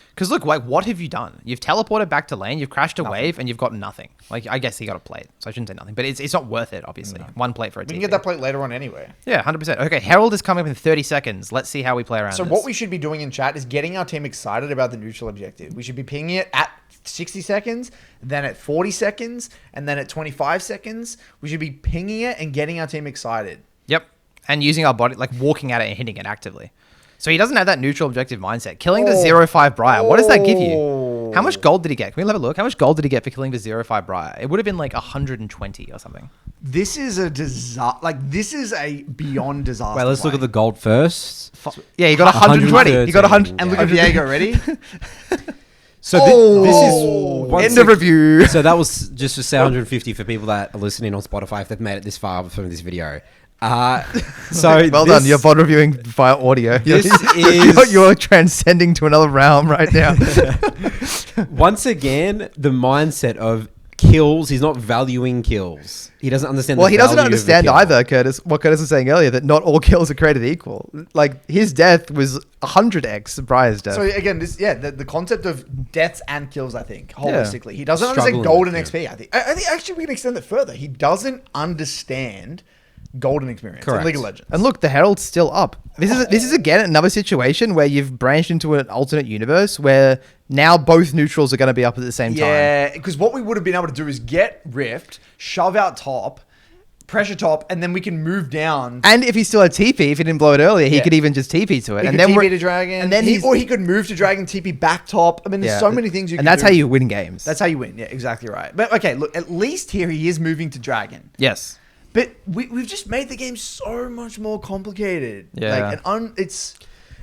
Because look, like, what have you done? You've teleported back to lane, you've crashed a wave, and you've got nothing. Like, I guess he got a plate, so I shouldn't say nothing. But it's not worth it, obviously. No. One plate for a TP. We can get that plate later on anyway. Yeah, 100%. Okay, Herald is coming up in 30 seconds. Let's see how we play around So what we should be doing in chat is getting our team excited about the neutral objective. We should be pinging it at 60 seconds, then at 40 seconds, and then at 25 seconds. We should be pinging it and getting our team excited. Yep. And using our body, like walking at it and hitting it actively. So he doesn't have that neutral objective mindset. Killing the 0-5 Briar, what does that give you? How much gold did he get? Can we have a look? How much gold did he get for killing the 0-5 Briar? It would have been like 120 or something. This is a disaster. Like, this is a beyond disaster. Wait, let's look at the gold first. Yeah, he got 120. He got 100. And look at Diego, ready? So this is end of review. So that was just to say 150 for people that are listening on Spotify if they've made it this far from this video. So well done. You're VOD reviewing via audio. You're transcending to another realm right now. Once again, the mindset of kills. He's not valuing kills. He doesn't understand. Well, he doesn't understand either, Curtis. What Curtis was saying earlier, that not all kills are created equal. Like, his death was 100x Briar's death. So again, the concept of deaths and kills, I think, holistically, he doesn't understand golden XP. I think actually we can extend it further. He doesn't understand golden experience in League of Legends. And look, the Herald's still up. This is again another situation where you've branched into an alternate universe where now both neutrals are going to be up at the same time. Yeah, because what we would have been able to do is get Rift, shove out top, pressure top, and then we can move down. And if he still had TP, if he didn't blow it earlier, he could even just TP to it. And then TP to Dragon. And then he could move to Dragon, TP back top. I mean, there's so many things you can do. And that's how you win games. That's how you win. Yeah, exactly right. But okay, look, at least here he is moving to Dragon. Yes. But we've just made the game so much more complicated. Yeah. Like, it's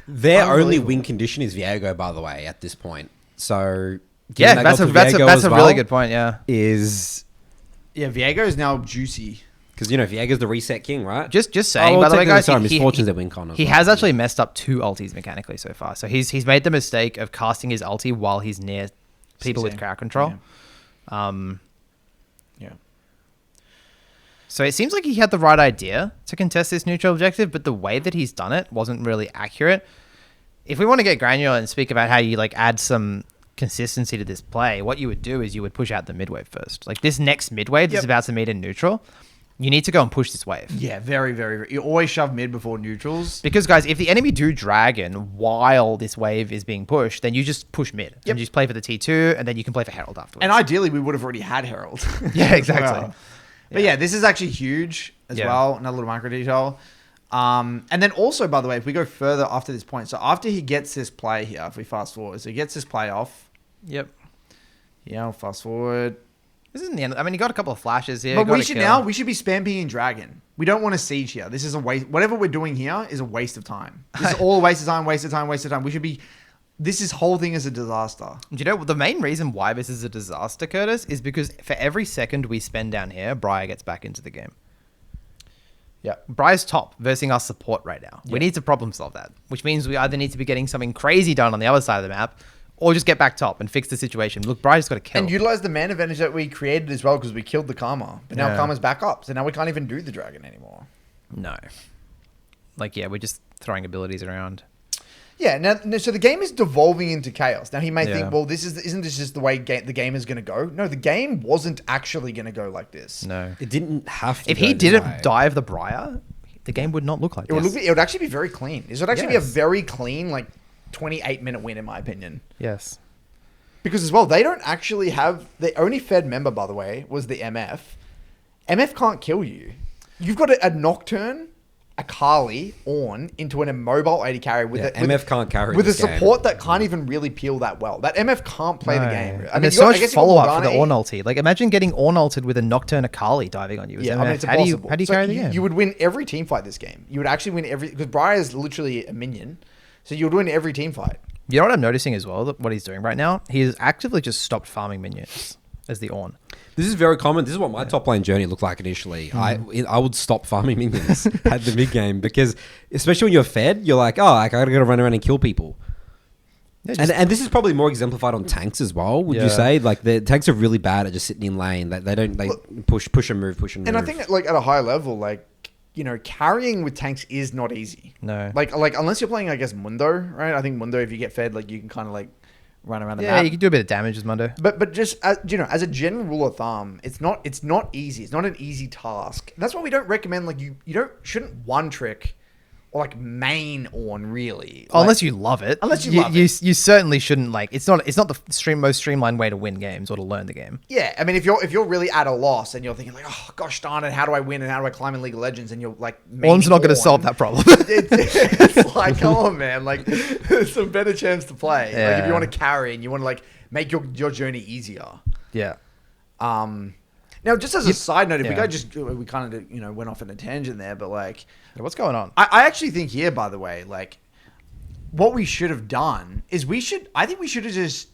their only win condition is Viego, by the way, at this point. So yeah, that's a really good point. Yeah, Viego is now juicy because Viego's the reset king, right? Just saying. By the way, guys, Misfortunes at WinCon. He has actually messed up 2 ultis mechanically so far. So he's made the mistake of casting his ulti while he's near people with crowd control. Yeah. So it seems like he had the right idea to contest this neutral objective, but the way that he's done it wasn't really accurate. If we want to get granular and speak about how you add some consistency to this play, what you would do is you would push out the mid wave first. Like this next mid wave that's about to meet in neutral, you need to go and push this wave. Yeah, very, very, very. You always shove mid before neutrals. Because guys, if the enemy do Dragon while this wave is being pushed, then you just push mid. And you just play for the T2 and then you can play for Herald afterwards. And ideally we would have already had Herald. Yeah, exactly. Well. But yeah, this is actually huge as well. Another little micro detail. And then also, by the way, if we go further after this point, so after he gets this play here, if we fast forward, so he gets this play off. Yep. Yeah, we'll fast forward. This isn't the end. I mean, he got a couple of flashes here. But we should be spam pinging Dragon. We don't want to siege here. This is a waste. Whatever we're doing here is a waste of time. This is all a waste of time, waste of time, waste of time. We should be... This whole thing is a disaster. Do you know, the main reason why this is a disaster, Curtis, is because for every second we spend down here, Briar gets back into the game. Yeah. Briar's top versing our support right now. Yeah. We need to problem solve that, which means we either need to be getting something crazy done on the other side of the map, or just get back top and fix the situation. Look, Briar's got to kill. And utilize the man advantage that we created as well, because we killed the Karma. But now Karma's back up, so now we can't even do the Dragon anymore. No. We're just throwing abilities around. Yeah, now, so the game is devolving into chaos. Now, he may think, well, isn't this just the way the game is going to go? No, the game wasn't actually going to go like this. No. It didn't have to. If he didn't dive the Briar, the game would not look like this. It would actually be very clean. This would actually be a very clean, 28-minute win, in my opinion. Yes. Because as well, they don't actually have... The only Fed member, by the way, was the MF. MF can't kill you. You've got a Nocturne... a Kali, Ornn, into an immobile 80 carry with MF can't carry with a support that can't even really peel that well. That MF can't play the game. And there's so much follow-up for the Ornn ulti. Imagine getting Ornn ulted with a Nocturne Akali diving on you. Yeah, it's impossible. How do you carry the game? You would win every team fight this game. You would actually win every... Because Briar is literally a minion. So you would win every team fight. You know what I'm noticing as well? What he's doing right now? He's actively just stopped farming minions as the Ornn. This is very common. This is what my top lane journey looked like initially. I would stop farming minions at the mid game because, especially when you're fed, you're like, I gotta run around and kill people. And this is probably more exemplified on tanks as well. Would you say like the tanks are really bad at just sitting in lane? They push and move. And I think like at a high level, like carrying with tanks is not easy. No, like unless you're playing, I guess Mundo, right? I think Mundo, if you get fed, like you can kind of like run around the map. Yeah, you can do a bit of damage as Mundo. But just as a general rule of thumb, it's not easy. It's not an easy task. That's why we don't recommend like you shouldn't one trick or like main Ornn really. Like, unless you love it. Unless you love it. You certainly shouldn't like. It's not the most streamlined way to win games or to learn the game. Yeah, I mean, if you're really at a loss and you're thinking like, oh gosh darn it, how do I win and how do I climb in League of Legends, and you're like, Ornn's not going to solve that problem. it's like, come on, man, like there's some better chance to play. Yeah. Like if you want to carry and you want to like make your journey easier. Yeah. Now, just as a side note, if we kind of went off on a tangent there, but like, what's going on? I actually think here, by the way, like what we should have done is I think we should have just,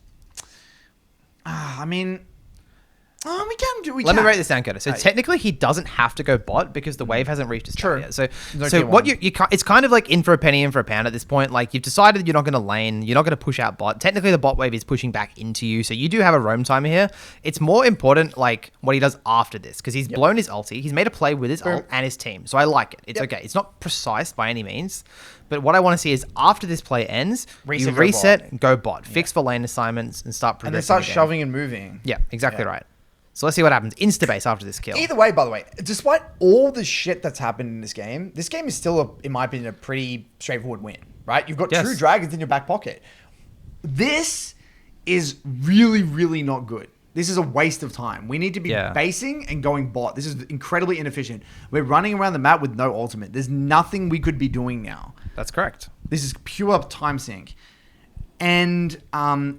Let me break this down, Curtis. So technically, he doesn't have to go bot because the wave hasn't reached its target yet. So what you can't, it's kind of like in for a penny, in for a pound at this point. Like you've decided you're not going to lane, you're not going to push out bot. Technically, the bot wave is pushing back into you, so you do have a roam timer here. It's more important like what he does after this because he's blown his ulti, he's made a play with his ult and his team. So I like it. It's okay. It's not precise by any means. But what I want to see is after this play ends, you reset, go bot, fix for lane assignments, and start progressing. And then start shoving and moving. Yeah, exactly right. So let's see what happens. Instabase after this kill. Either way, by the way, despite all the shit that's happened in this game is still, in my opinion, a pretty straightforward win, right? You've got true dragons in your back pocket. This is really, really not good. This is a waste of time. We need to be basing and going bot. This is incredibly inefficient. We're running around the map with no ultimate. There's nothing we could be doing now. That's correct. This is pure time sink. And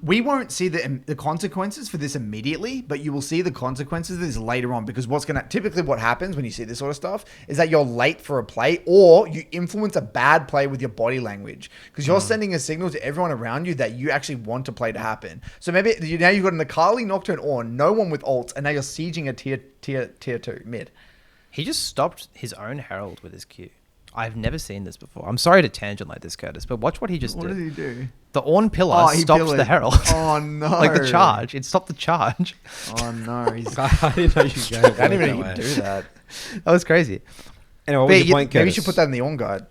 we won't see the consequences for this immediately, but you will see the consequences of this later on, because typically what happens when you see this sort of stuff is that you're late for a play, or you influence a bad play with your body language, because you're sending a signal to everyone around you that you actually want a play to happen. So maybe now you've got an Akali, Nocturne, Ornn, no one with ults, and now you're sieging a tier 2 mid. He just stopped his own Herald with his Q. I've never seen this before. I'm sorry to tangent like this, Curtis, but watch what he just did. What did he do? The Ornn pillar stopped the Herald. Oh, no. Like the charge. It stopped the charge. Oh, no. I didn't know you could I didn't even do that. That was crazy. Anyway, what was your point, Curtis? Maybe you should put that in the Ornn guide.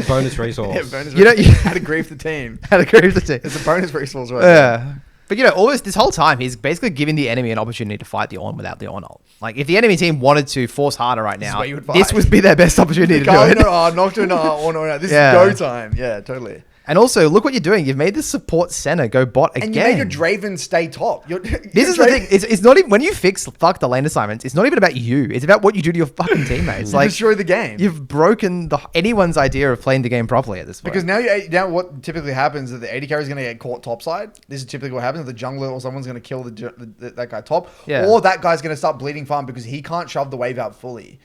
Bonus resource. Yeah, bonus resource. How to grief the team. How to grief the team. It's a bonus resource, right? Yeah. But almost this whole time, he's basically giving the enemy an opportunity to fight the Ornn without the Ornn ult. Like, if the enemy team wanted to force harder right now, this would be their best opportunity to do it. Nocturne, Ornn. This is go time. Yeah, totally. And also, look what you're doing. You've made the support center go bot again. And you made your Draven stay top. This is the thing. It's not even, when you fuck the lane assignments, it's not even about you. It's about what you do to your fucking teammates. You destroy the game. You've broken anyone's idea of playing the game properly at this point. Because now what typically happens is the AD carry is going to get caught topside. This is typically what happens. The jungler or someone's going to kill that guy top. Yeah. Or that guy's going to start bleeding farm because he can't shove the wave out fully.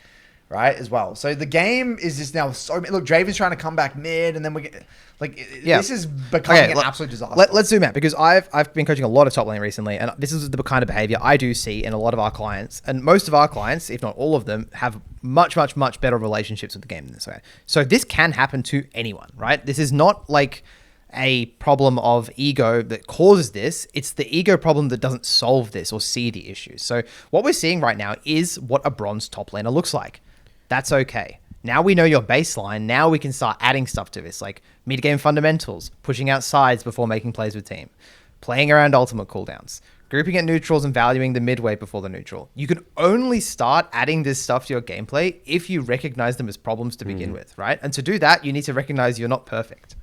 Right, as well. So the game is just now look, Draven's trying to come back mid, and then this is becoming an absolute disaster. Let's zoom out, because I've been coaching a lot of top lane recently, and this is the kind of behavior I do see in a lot of our clients, and most of our clients, if not all of them, have much, much, much better relationships with the game than this way. So this can happen to anyone, right? This is not like a problem of ego that causes this. It's the ego problem that doesn't solve this or see the issues. So what we're seeing right now is what a bronze top laner looks like. That's okay. Now we know your baseline. Now we can start adding stuff to this, like mid-game fundamentals, pushing out sides before making plays with team, playing around ultimate cooldowns, grouping at neutrals and valuing the mid-wave before the neutral. You can only start adding this stuff to your gameplay if you recognize them as problems to begin with, right? And to do that, you need to recognize you're not perfect.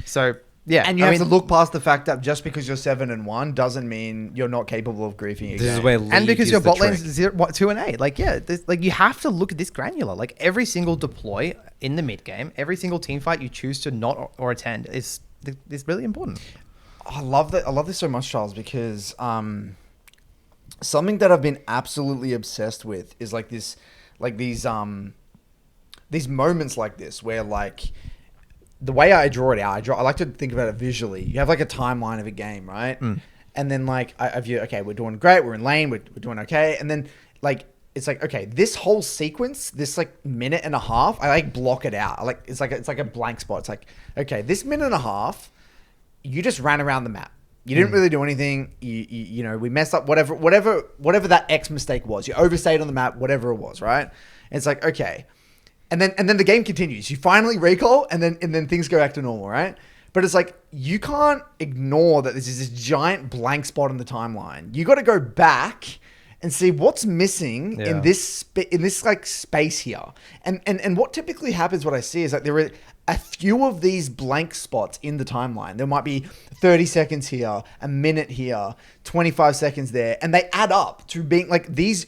So... yeah, and you have to look past the fact that just because you're 7-1 doesn't mean you're not capable of griefing again. This is where and because your bot lane is 2-8, like you have to look at this granular. Like every single deploy in the mid game, every single team fight you choose to not or attend is really important. I love that. I love this so much, Charles, because something that I've been absolutely obsessed with is like this, like these moments like this where like. The way I draw it out, I like to think about it visually. You have like a timeline of a game, right? And then like I view, okay, we're doing great, we're in lane, we're doing okay. And then like it's like, okay, this whole sequence, this like minute and a half, I like block it out. It's like a blank spot. It's like, okay, this minute and a half, you just ran around the map. You didn't really do anything. You know, we messed up whatever that X mistake was. You overstayed on the map, whatever it was, right? And it's like, okay. And then the game continues. You finally recall, and then things go back to normal, right? But it's like, you can't ignore that this is this giant blank spot in the timeline. You got to go back and see what's missing in this like space here. And what typically happens, what I see is that there are a few of these blank spots in the timeline. There might be 30 seconds here, a minute here, 25 seconds there, and they add up to being like these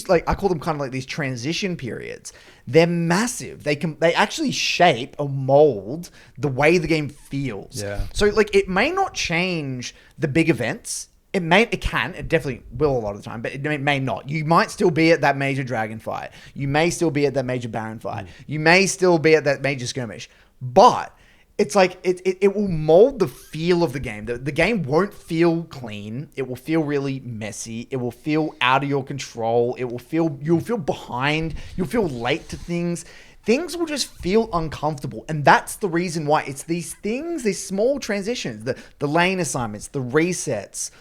like, I call them kind of like these transition periods. They're massive. They actually shape or mold the way the game feels. Yeah. So like, it may not change the big events. It definitely will a lot of the time, but it may not. You might still be at that major dragon fight. You may still be at that major baron fight. You may still be at that major skirmish, but it's like, it will mold the feel of the game. The game won't feel clean. It will feel really messy. It will feel out of your control. You'll feel behind. You'll feel late to things. Things will just feel uncomfortable. And that's the reason why it's these things, these small transitions, the lane assignments, the resets,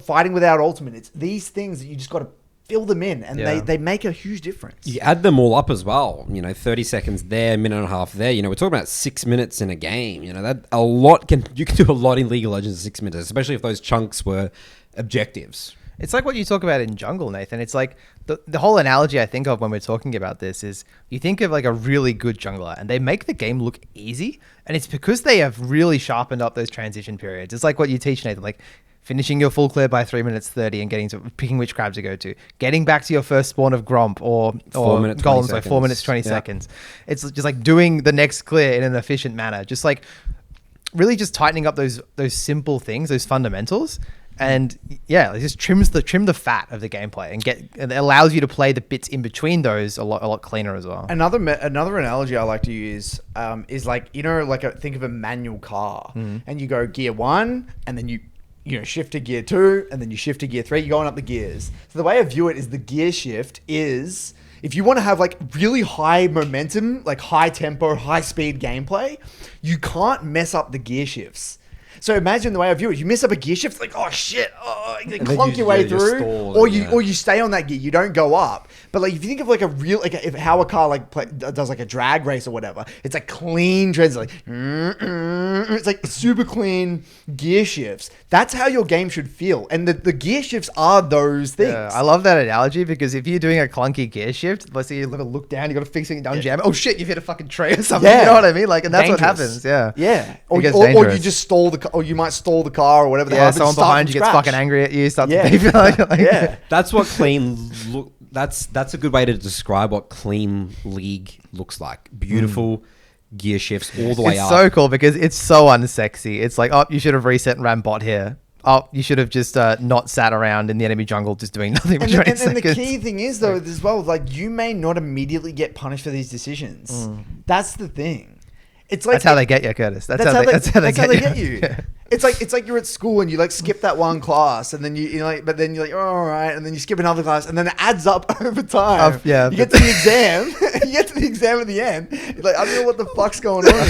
fighting without ultimate. It's these things that you just got to fill them in, and they make a huge difference. You add them all up as well. You know, 30 seconds there, minute and a half there. You know, we're talking about 6 minutes in a game. You know, you can do a lot in League of Legends in 6 minutes, especially if those chunks were objectives. It's like what you talk about in jungle, Nathan. It's like the whole analogy I think of when we're talking about this is, you think of like a really good jungler and they make the game look easy, and it's because they have really sharpened up those transition periods. It's like what you teach, Nathan, like finishing your full clear by 3 minutes 30 and getting to picking which crab to go to, getting back to your first spawn of Gromp or golems by 4 minutes 20 seconds. It's just like doing the next clear in an efficient manner, just like really just tightening up those simple things, those fundamentals. And it just trim the fat of the gameplay and it allows you to play the bits in between those a lot cleaner as well. Another analogy I like to use is like, you know, like think of a manual car, and you go gear 1, and then you shift to gear 2, and then you shift to gear 3. You're going up the gears. So the way I view it is, the gear shift is, if you want to have like really high momentum, like high tempo, high speed gameplay, you can't mess up the gear shifts. So imagine the way I view it. You mess up a gear shift, it's like, oh shit, you clunk your way through, or you stay on that gear. You don't go up. But like, if you think of like a real, like if how a car does like a drag race or whatever, it's like clean trends, like it's like super clean gear shifts. That's how your game should feel, and the gear shifts are those things. Yeah, I love that analogy, because if you're doing a clunky gear shift, let's say you look down, you got to fix it down, jam it. Oh shit, you've hit a fucking tray or something. Yeah. You know what I mean? Like, and that's Dangerous. what happens. Yeah, yeah. Or you just stall the car, or you might stall the car or whatever. Yeah, someone behind you gets fucking angry at you. Starts to beep. Yeah. That's what clean look. That's a good way to describe what clean League looks like. Beautiful gear shifts all the way up. It's so cool because it's so unsexy. It's like, oh, you should have reset and ran bot here. Oh, you should have just not sat around in the enemy jungle just doing nothing for 20 seconds. And the key thing is, though, as well, like, you may not immediately get punished for these decisions. That's the thing. It's like, that's how they get you, Curtis. That's how they get you. Yeah. It's like you're at school and you like skip that one class, and then you're like, oh, all right, and then you skip another class, and then it adds up over time. Yeah, you get to the exam. You get to the exam at the end. You're like, I don't know what the fuck's going on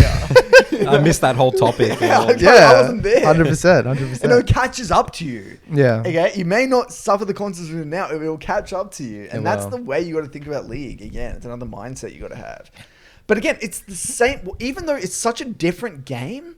here. I missed that whole topic. I wasn't there. 100%. And it catches up to you. Yeah. Okay. You may not suffer the consequences of it now. It will catch up to you, and that's the way you got to think about League. Again, it's another mindset you got to have. But again, it's the same. Even though it's such a different game,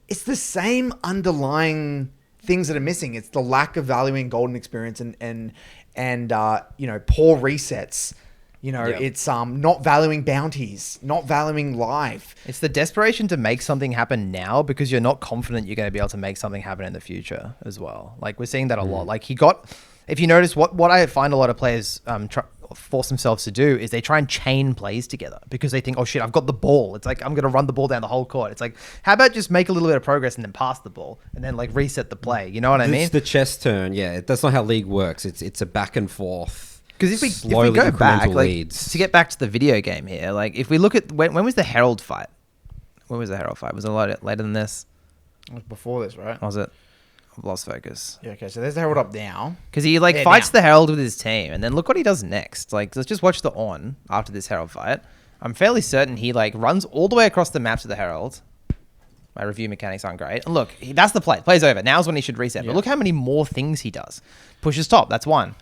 it's the same underlying things that are missing. It's the lack of valuing golden experience and poor resets. It's not valuing bounties, not valuing life. It's the desperation to make something happen now because you're not confident you're going to be able to make something happen in the future as well. Like, we're seeing that a lot. Like, if you notice, what I find a lot of players force themselves to do is they try and chain plays together because they think, oh shit, I've got the ball. It's like, I'm going to run the ball down the whole court. It's like, how about just make a little bit of progress and then pass the ball and then like reset the play? You know what I mean? It's the chess turn. Yeah. That's not how League works. It's a back and forth. Because if we go back, like, to get back to the video game here, like if we look at when was the Herald fight? When was the Herald fight? Was it a lot later than this? It was before this, right? Was it? I've lost focus. Yeah, okay, so there's the Herald up now. Because he fights the Herald with his team, and then look what he does next. Like, let's just watch the Ornn after this Herald fight. I'm fairly certain he like runs all the way across the map to the Herald. My review mechanics aren't great. And look, that's the play. Play's over. Now's when he should reset. But look how many more things he does. Pushes top. That's one.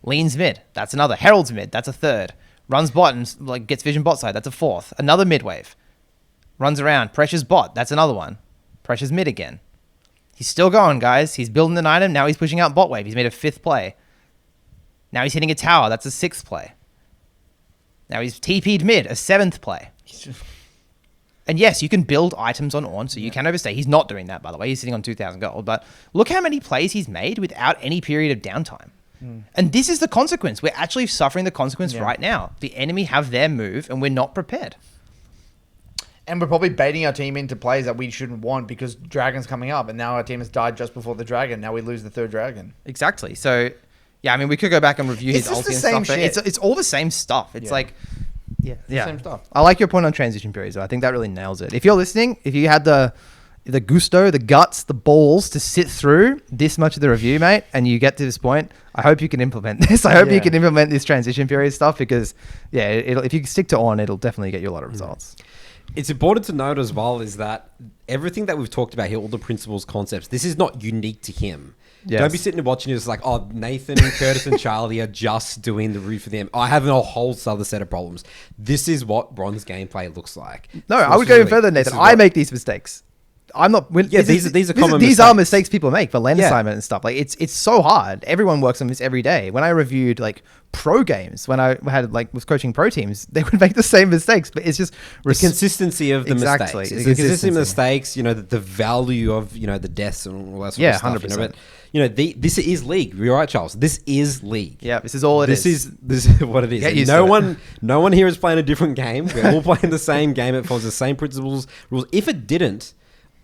Leans mid. That's another. Heralds mid. That's a third. Runs bot and like gets vision bot side. That's a fourth. Another mid wave. Runs around. Pressures bot. That's another one. Pressures mid again. He's still going, guys. He's building an item. Now he's pushing out bot wave. He's made a 5th play. Now he's hitting a tower. That's a 6th play. Now he's TP'd mid. A 7th play. And yes, you can build items on Ornn, so you can overstay. He's not doing that, by the way. He's sitting on 2,000 gold. But look how many plays he's made without any period of downtime. And this is the consequence. We're actually suffering the consequence right now. The enemy have their move, and we're not prepared. And we're probably baiting our team into plays that we shouldn't want because Dragon's coming up, and now our team has died just before the Dragon. Now we lose the 3rd Dragon. Exactly. So, yeah, I mean, we could go back and review his ulti and stuff. But shit. it's all the same stuff. It's like... Yeah, same stuff. I like your point on transition periods, though. I think that really nails it. If you're listening, if you had the gusto, the guts, the balls to sit through this much of the review, mate, and you get to this point, I hope you can implement this. I hope you can implement this transition period stuff because, if you stick to Ornn, it'll definitely get you a lot of results. It's important to note as well is that everything that we've talked about here, all the principles, concepts, this is not unique to him. Yes. Don't be sitting and watching this like, oh, Nathan, Curtis, and Charlie are just doing the roof for them. I have a whole other set of problems. This is what Ron's gameplay looks like. No, I would go even further, Nathan. I make these mistakes. I'm not. These are common mistakes. These are mistakes people make for lane assignment and stuff. Like it's so hard. Everyone works on this every day. When I reviewed like pro games, when I had was coaching pro teams, they would make the same mistakes. But it's just the consistency of the mistakes. It's the consistent mistakes. The value of the deaths and all that sort of stuff. 100%. This is league. You're right, Charles. This is league. Yeah, this is all it is. This is what it is. No one here is playing a different game. We're all playing the same game. It follows the same principles, rules. If it didn't,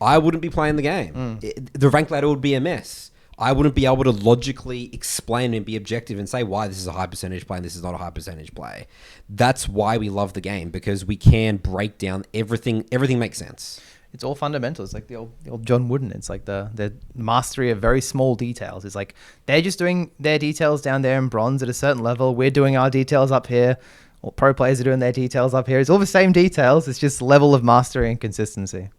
I wouldn't be playing the game. The rank ladder would be a mess. I wouldn't be able to logically explain and be objective and say why this is a high percentage play and this is not a high percentage play. That's why we love the game, because we can break down everything. Everything makes sense. It's all fundamentals, like the old John Wooden. It's like the mastery of very small details. It's like they're just doing their details down there in bronze at a certain level. We're doing our details up here. Or pro players are doing their details up here. It's all the same details. It's just level of mastery and consistency.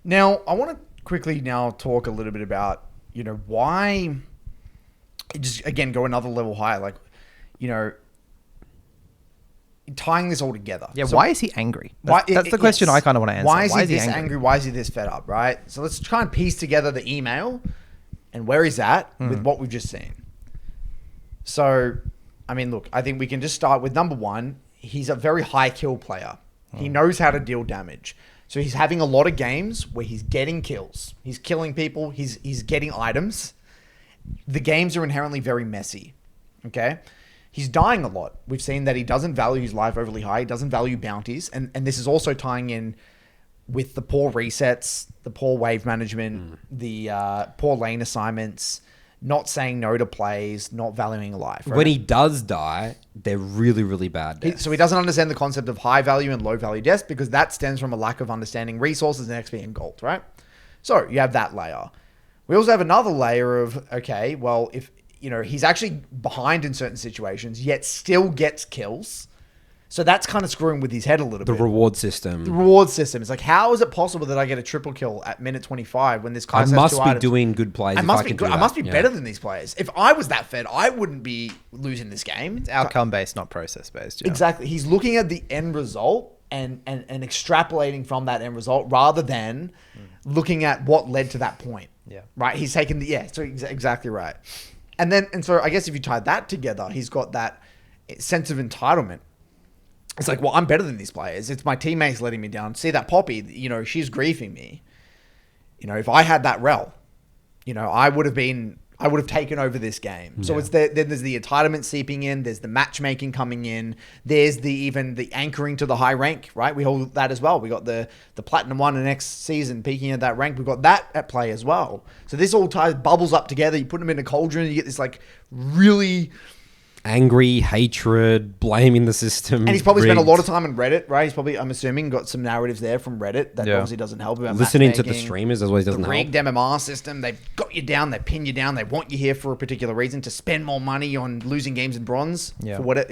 Now, I want to quickly now talk a little bit about, why, just again, go another level higher, tying this all together. Yeah, so why is he angry? That's the question I kind of want to answer. Why is he this angry? Why is he this fed up, right? So let's try and piece together the email and where he's at with what we've just seen. So, I mean, look, I think we can just start with number one. He's a very high kill player. He knows how to deal damage. So he's having a lot of games where he's getting kills. He's killing people. He's getting items. The games are inherently very messy. Okay? He's dying a lot. We've seen that he doesn't value his life overly high. He doesn't value bounties. And this is also tying in with the poor resets, the poor wave management, the poor lane assignments, not saying no to plays, not valuing life. Right? When he does die, they're really, really bad deaths. So he doesn't understand the concept of high value and low value deaths because that stems from a lack of understanding resources and XP and gold, right? So you have that layer. We also have another layer of, okay, well, if, he's actually behind in certain situations, yet still gets kills. So that's kind of screwing with his head a little bit. The reward system. The reward system. It's like, how is it possible that I get a triple kill at minute 25 when this guy has 2 items? I must be doing good plays. I must be better than these players. If I was that fed, I wouldn't be losing this game. It's outcome-based, not process-based. Yeah. Exactly. He's looking at the end result and extrapolating from that end result rather than looking at what led to that point. Yeah. Right? He's taken so exactly right. And so I guess if you tie that together, he's got that sense of entitlement. It's like, well, I'm better than these players. It's my teammates letting me down. See that Poppy, she's griefing me. If I had that rel, I would have taken over this game. Yeah. So then there's the entitlement seeping in. There's the matchmaking coming in. There's even the anchoring to the high rank, right? We hold that as well. We got the Platinum 1 and next season peaking at that rank. We've got that at play as well. So this all bubbles up together. You put them in a cauldron. You get this really angry, hatred, blaming the system. And he's probably spent a lot of time on Reddit, right? He's probably, I'm assuming, got some narratives there from Reddit that obviously doesn't help about listening to the streamers as well. Doesn't help. The rigged MMR system, they've got you down, they pin you down, they want you here for a particular reason to spend more money on losing games in bronze for what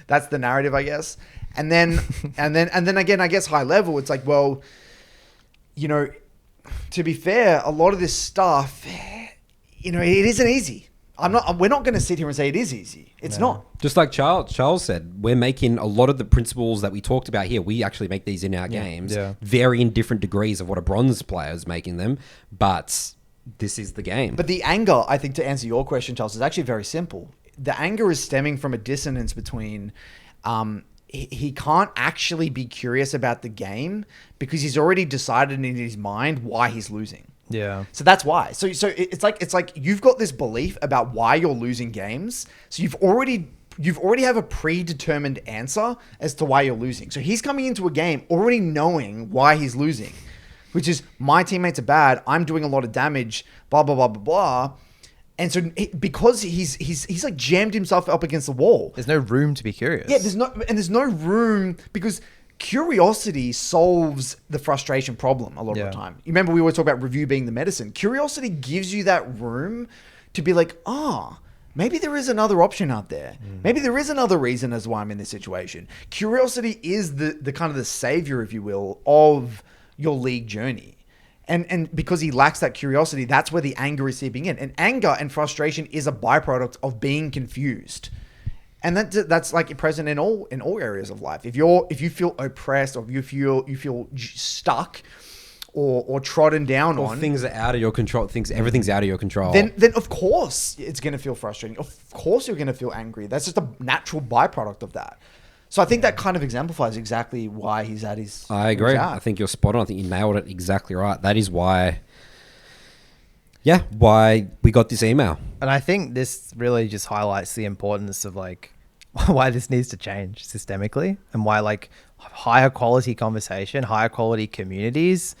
that's the narrative, I guess. And then again, I guess high level, it's like, well, you know, to be fair, a lot of this stuff, you know, it isn't easy. We're not going to sit here and say it is easy. It's not. Just like Charles said, we're making a lot of the principles that we talked about here. We actually make these in our games, vary in different degrees of what a bronze player is making them. But this is the game. But the anger, I think, to answer your question, Charles, is actually very simple. The anger is stemming from a dissonance between he can't actually be curious about the game because he's already decided in his mind why he's losing. Yeah. So that's why. So it's like you've got this belief about why you're losing games. So you've already have a predetermined answer as to why you're losing. So he's coming into a game already knowing why he's losing, which is my teammates are bad. I'm doing a lot of damage. Blah blah blah blah blah. And so because he's like jammed himself up against the wall. There's no room to be curious. Yeah. There's no room because curiosity solves the frustration problem a lot of the time. You remember we always talk about review being the medicine. Curiosity gives you that room to be like, maybe there is another option out there. Maybe there is another reason as to why I'm in this situation. Curiosity is the kind of the savior, if you will, of your league journey. And because he lacks that curiosity, that's where the anger is seeping in. And anger and frustration is a byproduct of being confused. And that's like present in all areas of life. If you feel oppressed, or you feel stuck, or trodden down on, things are out of your control. Everything's out of your control. Then of course it's going to feel frustrating. Of course you're going to feel angry. That's just a natural byproduct of that. So I think that kind of exemplifies exactly why he's at his. I agree. I think you're spot on. I think you nailed it exactly right. That is why. Yeah, why we got this email. And I think this really just highlights the importance of like why this needs to change systemically, and why like higher quality conversation, higher quality communities,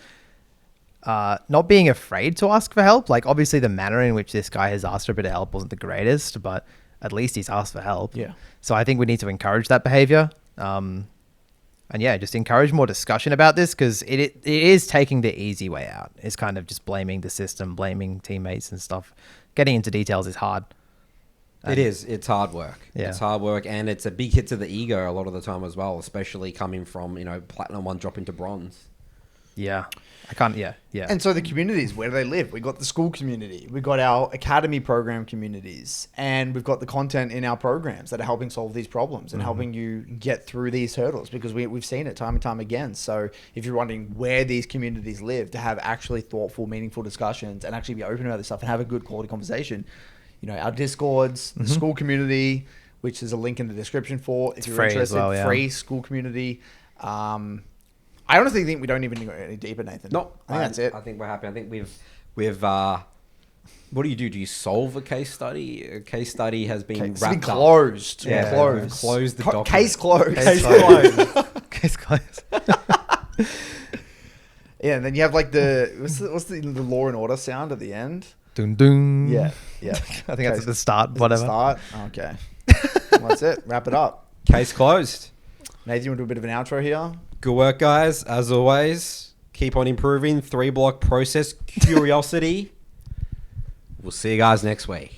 not being afraid to ask for help. Like obviously the manner in which this guy has asked for a bit of help wasn't the greatest, but at least he's asked for help. Yeah. So I think we need to encourage that behavior. And yeah, just encourage more discussion about this, because it is taking the easy way out. It's kind of just blaming the system, blaming teammates and stuff. Getting into details is hard. It is. It's hard work. Yeah. It's hard work, and it's a big hit to the ego a lot of the time as well, especially coming from, Platinum 1 drop into Bronze. Yeah. I can't, yeah. And so the communities, where do they live? We got the school community, we got our academy program communities, and we've got the content in our programs that are helping solve these problems and helping you get through these hurdles, because we've seen it time and time again. So if you're wondering where these communities live, to have actually thoughtful, meaningful discussions and actually be open about this stuff and have a good quality conversation, our Discords, the school community, which there's a link in the description for, if you're interested, as well, yeah. Free school community. I honestly think we don't even go any deeper, Nathan. No, I think that's it. I think we're happy. I think we've what do you do? Do you solve a case study? A case study has been wrapped closed. up. Yeah, closed. We've closed the document. Case closed. Case closed. Case closed. Yeah, and then you have like what's the Law and Order sound at the end? Dun dun. Yeah. I think that's at the start. Whatever. Okay. Well, that's it. Wrap it up. Case closed. Nathan, you want to do a bit of an outro here? Good work, guys. As always, keep on improving. 3-block process, curiosity. We'll see you guys next week.